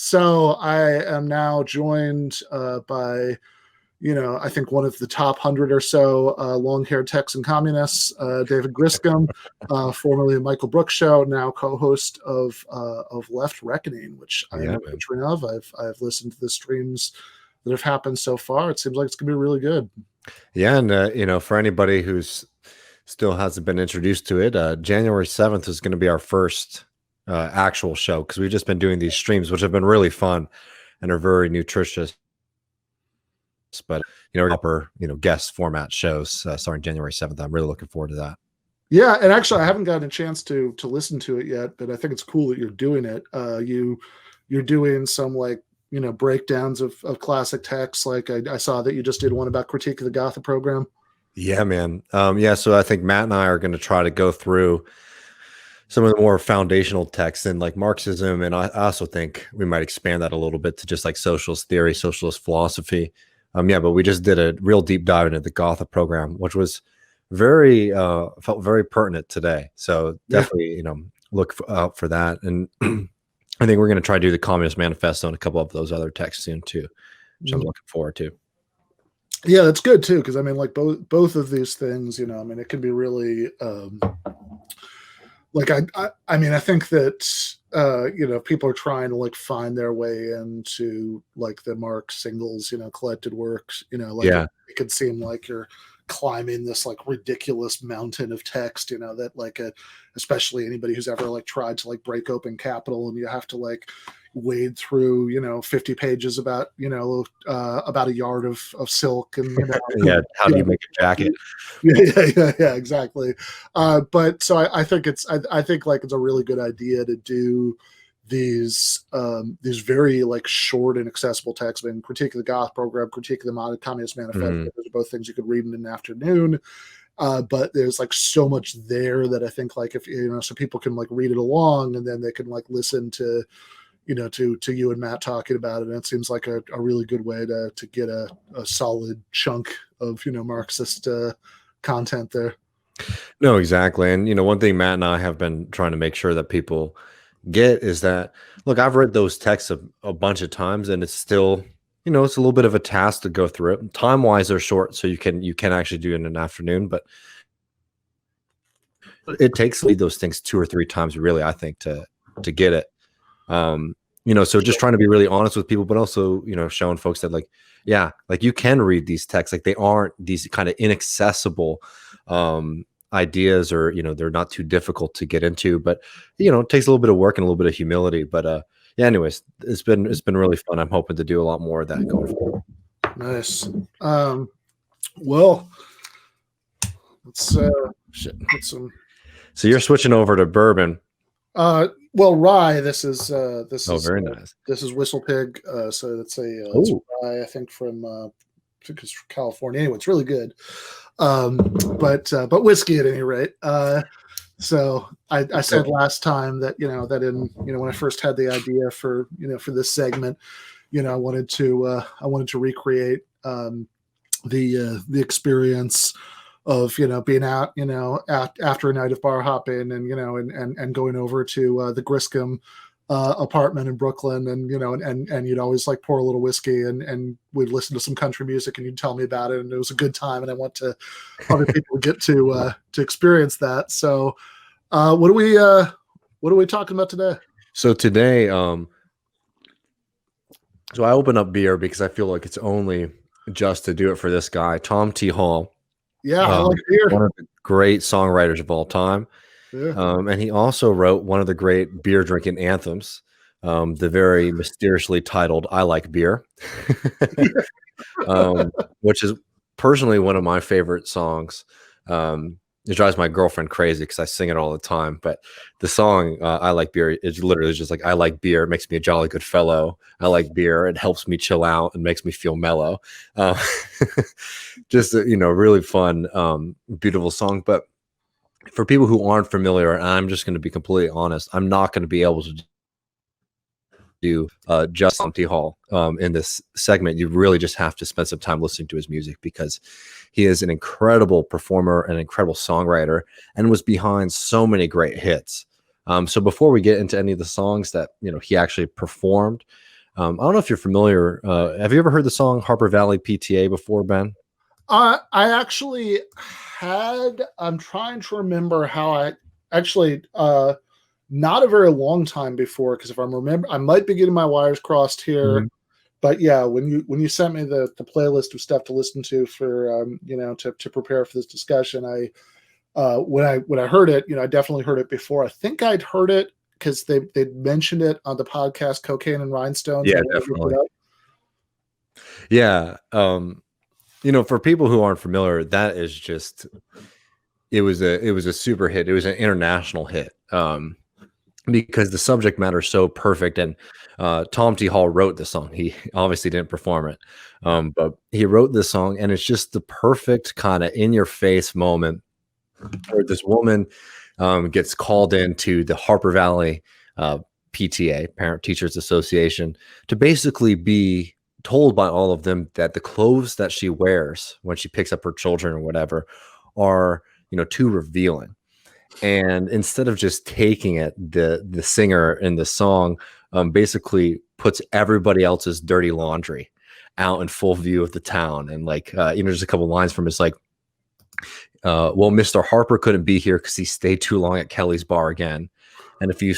So I am now joined by, I think one of the top 100 or so long-haired techs and communists, David Griscom, formerly of Michael Brooks Show, now co-host of Left Reckoning, which I am a patron of. I've listened to the streams that have happened so far. It seems like it's gonna be really good. Yeah, and for anybody who's still hasn't been introduced to it, January 7th is going to be our first actual show, because we've just been doing these streams, which have been really fun and are very nutritious. But proper guest format shows starting January 7th. I'm really looking forward to that. Yeah, and actually I haven't gotten a chance to listen to it yet, but I think it's cool that you're doing it. You're doing some breakdowns of classic texts. Like I saw that you just did one about Critique of the Gotha Program. Yeah, man. So I think Matt and I are going to try to go through some of the more foundational texts in like Marxism, and I also think we might expand that a little bit to just like socialist theory, socialist philosophy. But we just did a real deep dive into the Gotha Program, which was felt very pertinent today. So definitely, look out for that. And I think we're going to try to do the Communist Manifesto and a couple of those other texts soon too, which I'm looking forward to. Yeah, that's good too, because I mean, like both of these things, it can be really I think that people are trying to like find their way into like the Marx singles, collected works, it could seem like you're climbing this like ridiculous mountain of text, that like especially anybody who's ever like tried to like break open Capital, and you have to like wade through 50 pages about about a yard of silk, and how do you make a jacket? Yeah, exactly. But so I think I think like it's a really good idea to do these very like short and accessible texts. I mean, Critique of the Goth Program, Critique of the Modern Communist Manifesto, those are both things you could read in an afternoon. But there's like so much there that I think like if so people can like read it along, and then they can like listen to to you and Matt talking about it. And it seems like a really good way to get a solid chunk of Marxist content there. No, exactly. And one thing Matt and I have been trying to make sure that people get is that, look, I've read those texts a bunch of times, and it's still it's a little bit of a task to go through it. Time wise, they're short, so you can actually do it in an afternoon, but it takes those things 2 or 3 times really, I think, to get it. So just trying to be really honest with people, but also, showing folks that like you can read these texts, like they aren't these kind of inaccessible ideas, or, they're not too difficult to get into, but, it takes a little bit of work and a little bit of humility. But anyways, it's been really fun. I'm hoping to do a lot more of that going forward. Nice. Well, let's get some. So you're switching over to bourbon. Well, rye. This is very nice. This is Whistle Pig. So it's a rye, I think from California. Anyway, it's really good. But whiskey at any rate. So I said last time that that in when I first had the idea for for this segment, I wanted to recreate the experience of being out after a night of bar hopping, and and going over to the Griscom apartment in Brooklyn, and you'd always like pour a little whiskey, and we'd listen to some country music, and you'd tell me about it, and it was a good time, and I want to other people get to experience that. So what are we talking about today? So today, so I open up beer because I feel like it's only just to do it for this guy, Tom T. Hall. Yeah, I like beer. One of the great songwriters of all time. Yeah. And he also wrote one of the great beer drinking anthems, the very mysteriously titled "I Like Beer," which is personally one of my favorite songs. It drives my girlfriend crazy because I sing it all the time. But the song "I Like Beer" is literally just like, "I like beer. It makes me a jolly good fellow. I like beer. It helps me chill out and makes me feel mellow." Just really fun, beautiful song. But for people who aren't familiar, and I'm just going to be completely honest, I'm not going to be able to do just Tom T. Hall in this segment. You really just have to spend some time listening to his music, because he is an incredible performer, an incredible songwriter, and was behind so many great hits. So before we get into any of the songs that he actually performed, I don't know if you're familiar. Have you ever heard the song Harper Valley PTA before, Ben? I actually had. I'm trying to remember how I actually. Not a very long time before, because if I remember, I might be getting my wires crossed here. Mm-hmm. But yeah, when you sent me the playlist of stuff to listen to for to prepare for this discussion, when I heard it, I definitely heard it before. I think I'd heard it because they mentioned it on the podcast Cocaine and Rhinestones. Yeah, definitely. Yeah. For people who aren't familiar, that is just it was a super hit. It was an international hit. Because the subject matter is so perfect, and Tom T. Hall wrote the song. He obviously didn't perform it, but he wrote this song, and it's just the perfect kind of in-your-face moment where this woman gets called into the Harper Valley PTA, Parent Teachers Association, to basically be told by all of them that the clothes that she wears when she picks up her children or whatever are, too revealing. And instead of just taking it, the singer in the song basically puts everybody else's dirty laundry out in full view of the town. And there's a couple lines from it's like, well, Mr. Harper couldn't be here because he stayed too long at Kelly's bar again. And if you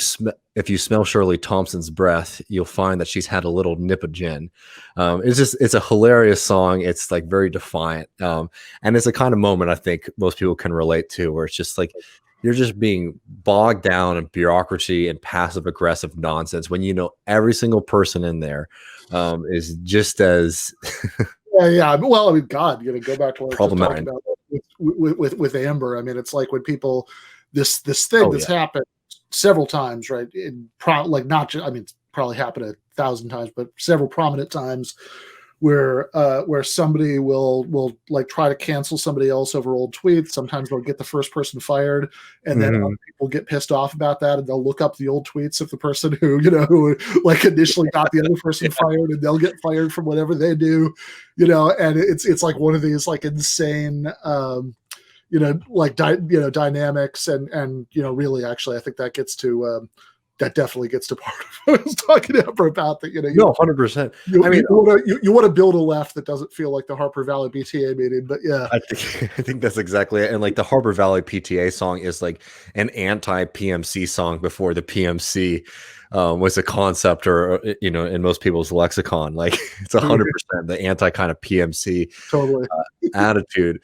smell Shirley Thompson's breath, you'll find that she's had a little nip of gin. It's a hilarious song. It's like very defiant. And it's a kind of moment I think most people can relate to, where it's just like, you're just being bogged down in bureaucracy and passive aggressive nonsense when every single person in there is just as yeah. Well, I mean, God, go back to what I was talking about with Amber. I mean, it's like when people this thing that's happened several times, right? Not just, I mean, it's probably happened 1,000 times, but several prominent times where somebody will like try to cancel somebody else over old tweets. Sometimes they'll get the first person fired, and then other people get pissed off about that, and they'll look up the old tweets of the person who like initially got the other person fired, and they'll get fired from whatever they do, and it's like one of these like insane dynamics, and really, actually, I think that gets to that definitely gets to part of what I was talking about. That 100%. I mean, you want to build a left that doesn't feel like the Harper Valley PTA meeting, but yeah, I think that's exactly it. And like the Harper Valley PTA song is like an anti-PMC song before the PMC was a concept, or in most people's lexicon. Like it's 100% the anti kind of PMC totally attitude.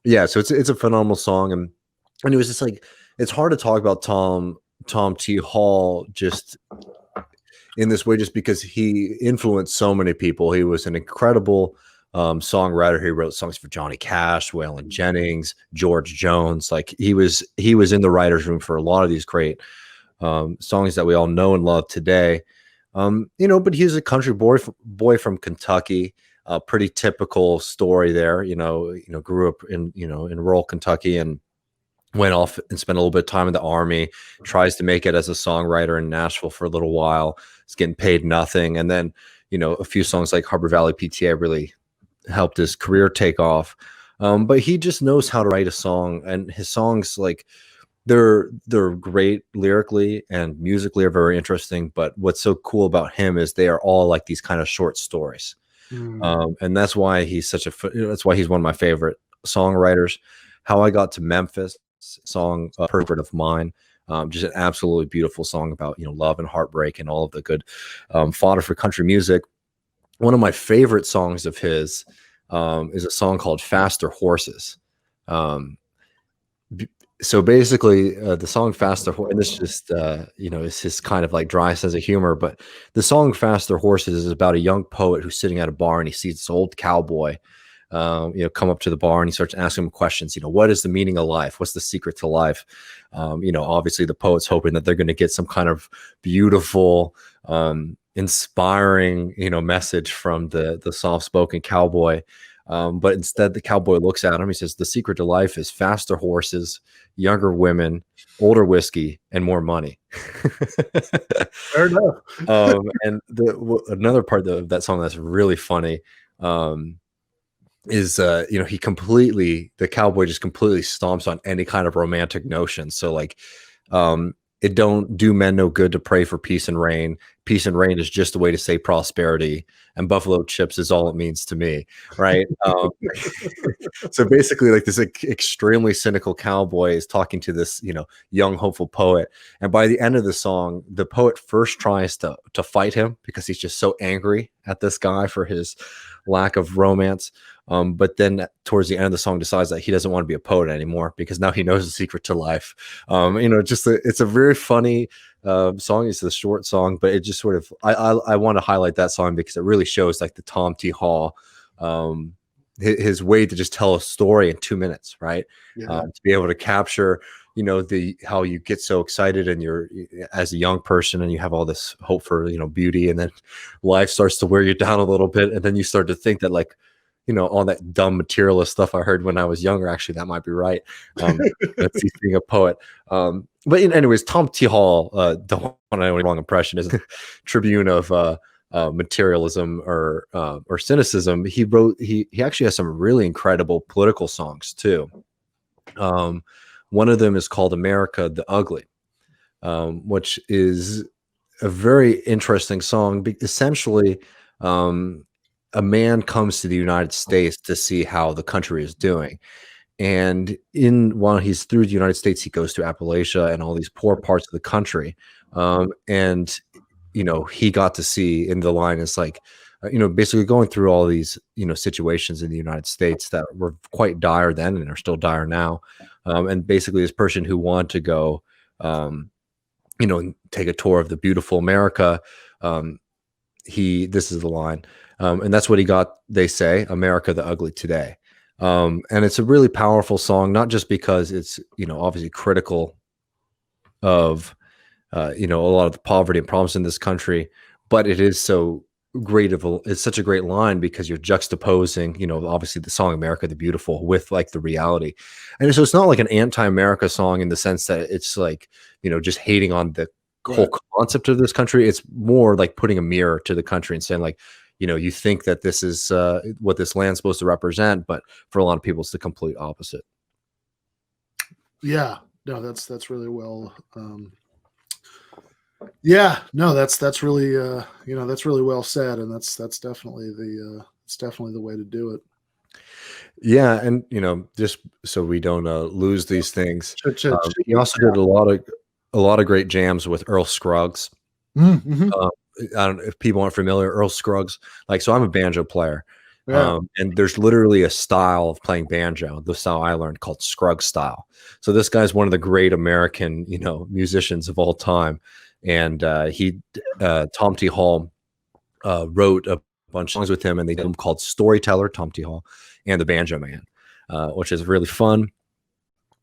Yeah, so it's a phenomenal song, and it was just like, it's hard to talk about Tom T. Hall just in this way, just because he influenced so many people. He was an incredible songwriter. He wrote songs for Johnny Cash, Waylon Jennings, George Jones. Like he was in the writer's room for a lot of these great songs that we all know and love today. But he's a country boy from Kentucky. Pretty typical story there. Grew up in rural Kentucky and went off and spent a little bit of time in the Army, tries to make it as a songwriter in Nashville for a little while. He's getting paid nothing. And then, a few songs like Harper Valley PTA really helped his career take off. But he just knows how to write a song, and his songs, like, they're great lyrically and musically are very interesting. But what's so cool about him is they are all like these kind of short stories. And that's why he's that's why he's one of my favorite songwriters. How I Got to Memphis song, Portrait of Mine, just an absolutely beautiful song about love and heartbreak and all of the good fodder for country music. One of my favorite songs of his is a song called Faster Horses. So basically the song Faster Horses, and this just is his kind of like dry sense of humor, but the song Faster Horses is about a young poet who's sitting at a bar and he sees this old cowboy come up to the bar, and he starts asking him questions. What is the meaning of life? What's the secret to life? Obviously the poet's hoping that they're going to get some kind of beautiful, inspiring, message from the soft-spoken cowboy. But instead the cowboy looks at him. He says, the secret to life is faster horses, younger women, older whiskey, and more money. Fair enough. And another part of that song that's really funny, is the cowboy just completely stomps on any kind of romantic notion. So like it don't do men no good to pray for peace and rain. Peace and rain is just a way to say prosperity, and buffalo chips is all it means to me, right? So basically, like this extremely cynical cowboy is talking to this, young hopeful poet, and by the end of the song, the poet first tries to fight him because he's just so angry at this guy for his lack of romance. But then towards the end of the song decides that he doesn't want to be a poet anymore because now he knows the secret to life. It's a very funny song. It's a short song, but it just sort of, I want to highlight that song because it really shows like the Tom T. Hall, his way to just tell a story in 2 minutes, right? Yeah. To be able to capture, how you get so excited and you're as a young person and you have all this hope for, beauty, and then life starts to wear you down a little bit. And then you start to think that like, all that dumb materialist stuff I heard when I was younger, actually, that might be right. That's he's being a poet. But anyways, Tom T. Hall, don't want to know any wrong impression, is a tribune of materialism or cynicism. He actually has some really incredible political songs too. One of them is called America the Ugly, which is a very interesting song. Essentially, a man comes to the United States to see how the country is doing. And while he's through the United States, he goes to Appalachia and all these poor parts of the country. And he got to see, in the line is like, basically going through all these, situations in the United States that were quite dire then and are still dire now. And basically this person who wanted to go, take a tour of the beautiful America. This is the line. And that's what he got. They say, America the Ugly today. And it's a really powerful song, not just because it's, obviously critical of, a lot of the poverty and problems in this country, but it is so great it's such a great line because you're juxtaposing, obviously the song America the Beautiful with like the reality. And so it's not like an anti-America song in the sense that it's like, just hating on the whole concept of this country. It's more like putting a mirror to the country and saying like, you think that this is what this land's supposed to represent, but for a lot of people, it's the complete opposite. Yeah, no, that's really well. Yeah, no, that's really that's really well said, and that's definitely the way to do it. Yeah, and just so we don't lose these things, he also did a lot of great jams with Earl Scruggs. Mm-hmm. I don't know if people aren't familiar. Earl Scruggs, so I'm a banjo player, Yeah. and there's literally a style of playing banjo, the style I learned, called Scruggs style. So this guy's one of the great American, musicians of all time, and Tom T. Hall wrote a bunch of songs with him, and they did them called Storyteller, Tom T. Hall, and The Banjo Man, which is really fun.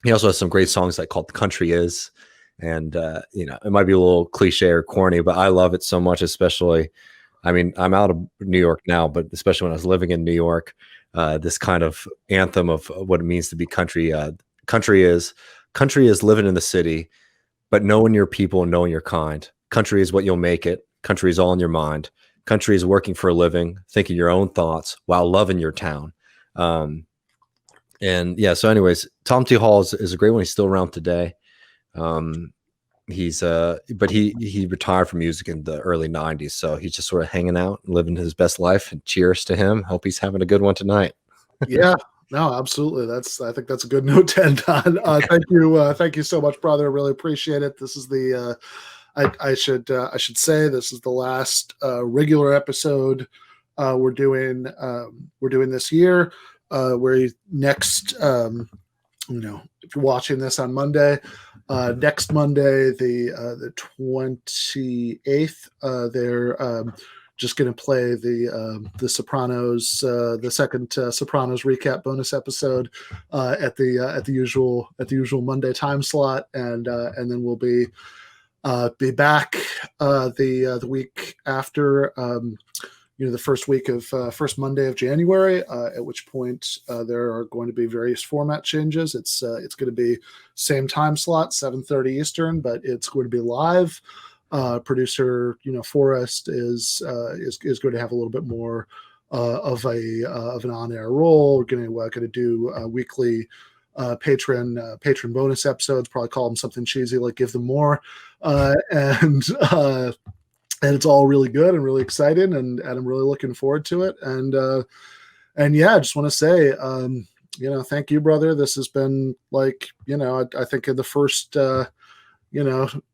He also has some great songs like called The Country Is. And, it might be a little cliche or corny, but I love it so much, especially, I'm out of New York now, but especially when I was living in New York, this kind of anthem of what it means to be country. Country is living in the city, but knowing your people and knowing your kind. Country is what you'll make it. Country is all in your mind. Country is working for a living, thinking your own thoughts while loving your town. And yeah, so anyways, Tom T. Hall is a great one. He's still around today. But he retired from music in the early 90s, so he's just sort of hanging out and living his best life, and cheers to him. Hope he's having a good one tonight. Yeah, no, absolutely. I think that's a good note to end on. Thank you so much, brother. I really appreciate it. This is I should say this is the last regular episode we're doing this year. Where next, if you're watching this on Monday, next Monday, the 28th, they're just going to play the Sopranos, the second Sopranos recap bonus episode at the usual Monday time slot, and then we'll be back the week after. The first week of first Monday of January, at which point there are going to be various format changes. It's going to be same time slot, 7:30 Eastern, but it's going to be live. Producer, Forrest is going to have a little bit more of an on-air role. We're going to do weekly patron bonus episodes. Probably call them something cheesy like "Give Them More," and it's all really good and really exciting, and I'm really looking forward to it. And yeah, I just want to say, thank you, brother. This has been like, I think in the first,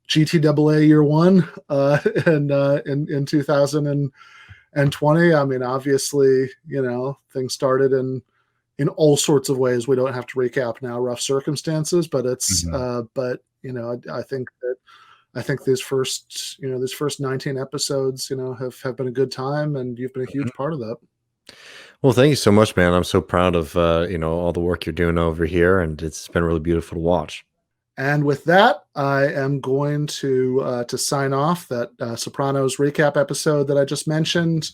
GTAA year one, in 2020. I mean, obviously, things started in all sorts of ways. We don't have to recap now, rough circumstances, but it's, I think these first 19 episodes, have been a good time, and you've been a huge part of that. Well, thank you so much, man. I'm so proud of, all the work you're doing over here, and it's been really beautiful to watch. And with that, I am going to sign off. That Sopranos recap episode that I just mentioned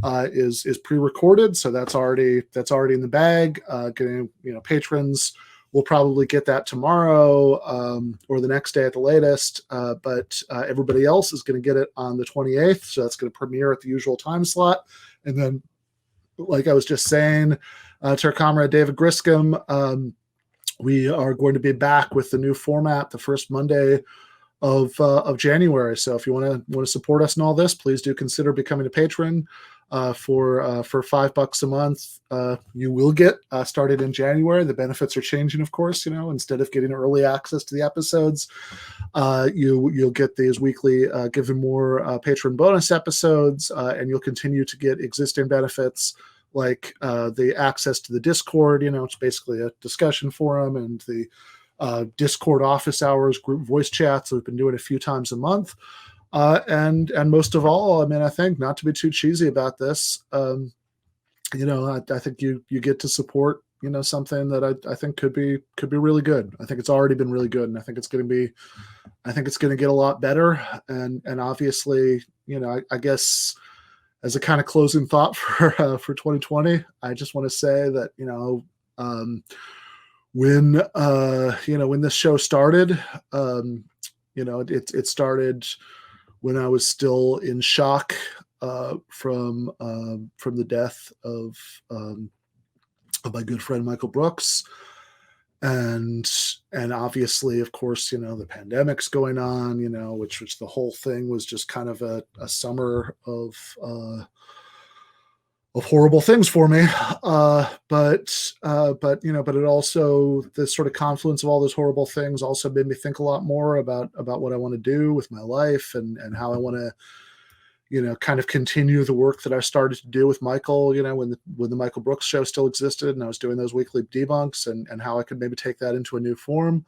is pre-recorded, so that's already in the bag. Getting patrons will probably get that tomorrow or the next day at the latest. But everybody else is going to get it on the 28th, so that's going to premiere at the usual time slot. And then, like I was just saying to our comrade David Griscom, we are going to be back with the new format the first Monday of January. So if you want to support us in all this, please do consider becoming a patron. For $5 a month, you will get started in January. The benefits are changing, of course. Instead of getting early access to the episodes, you'll get these weekly Give Them More patron bonus episodes, and you'll continue to get existing benefits like the access to the Discord. It's basically a discussion forum, and the Discord office hours, group voice chats that we've been doing a few times a month. And most of all, I mean, I think, not to be too cheesy about this, I think you get to support, something that I think could be really good. I think it's already been really good, and I think it's going to get a lot better. And obviously, I guess as a kind of closing thought for 2020, I just want to say that, when this show started, it started when I was still in shock from the death of my good friend Michael Brooks, and obviously, of course, the pandemic's going on, which the whole thing was just kind of a summer of horrible things for me. But it also, this sort of confluence of all those horrible things also made me think a lot more about what I want to do with my life, and how I want to, kind of continue the work that I started to do with Michael, when the Michael Brooks show still existed and I was doing those weekly debunks, and how I could maybe take that into a new form.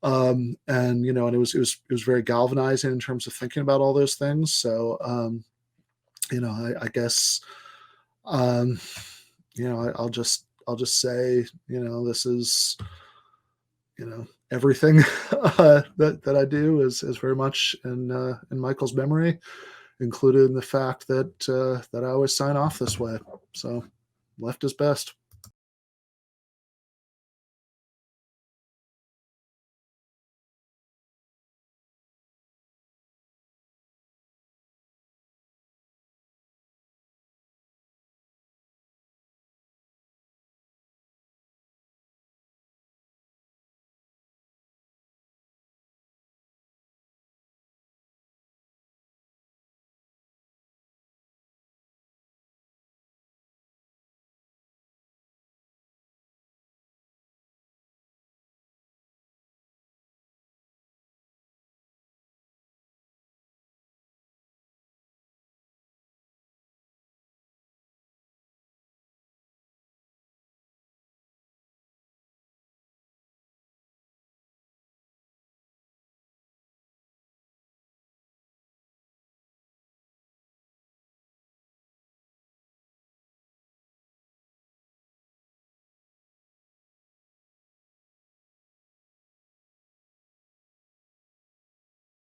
And it was very galvanizing in terms of thinking about all those things. So, I guess, I'll just say, this is, everything that I do is very much in Michael's memory, including the fact that I always sign off this way. So left is best.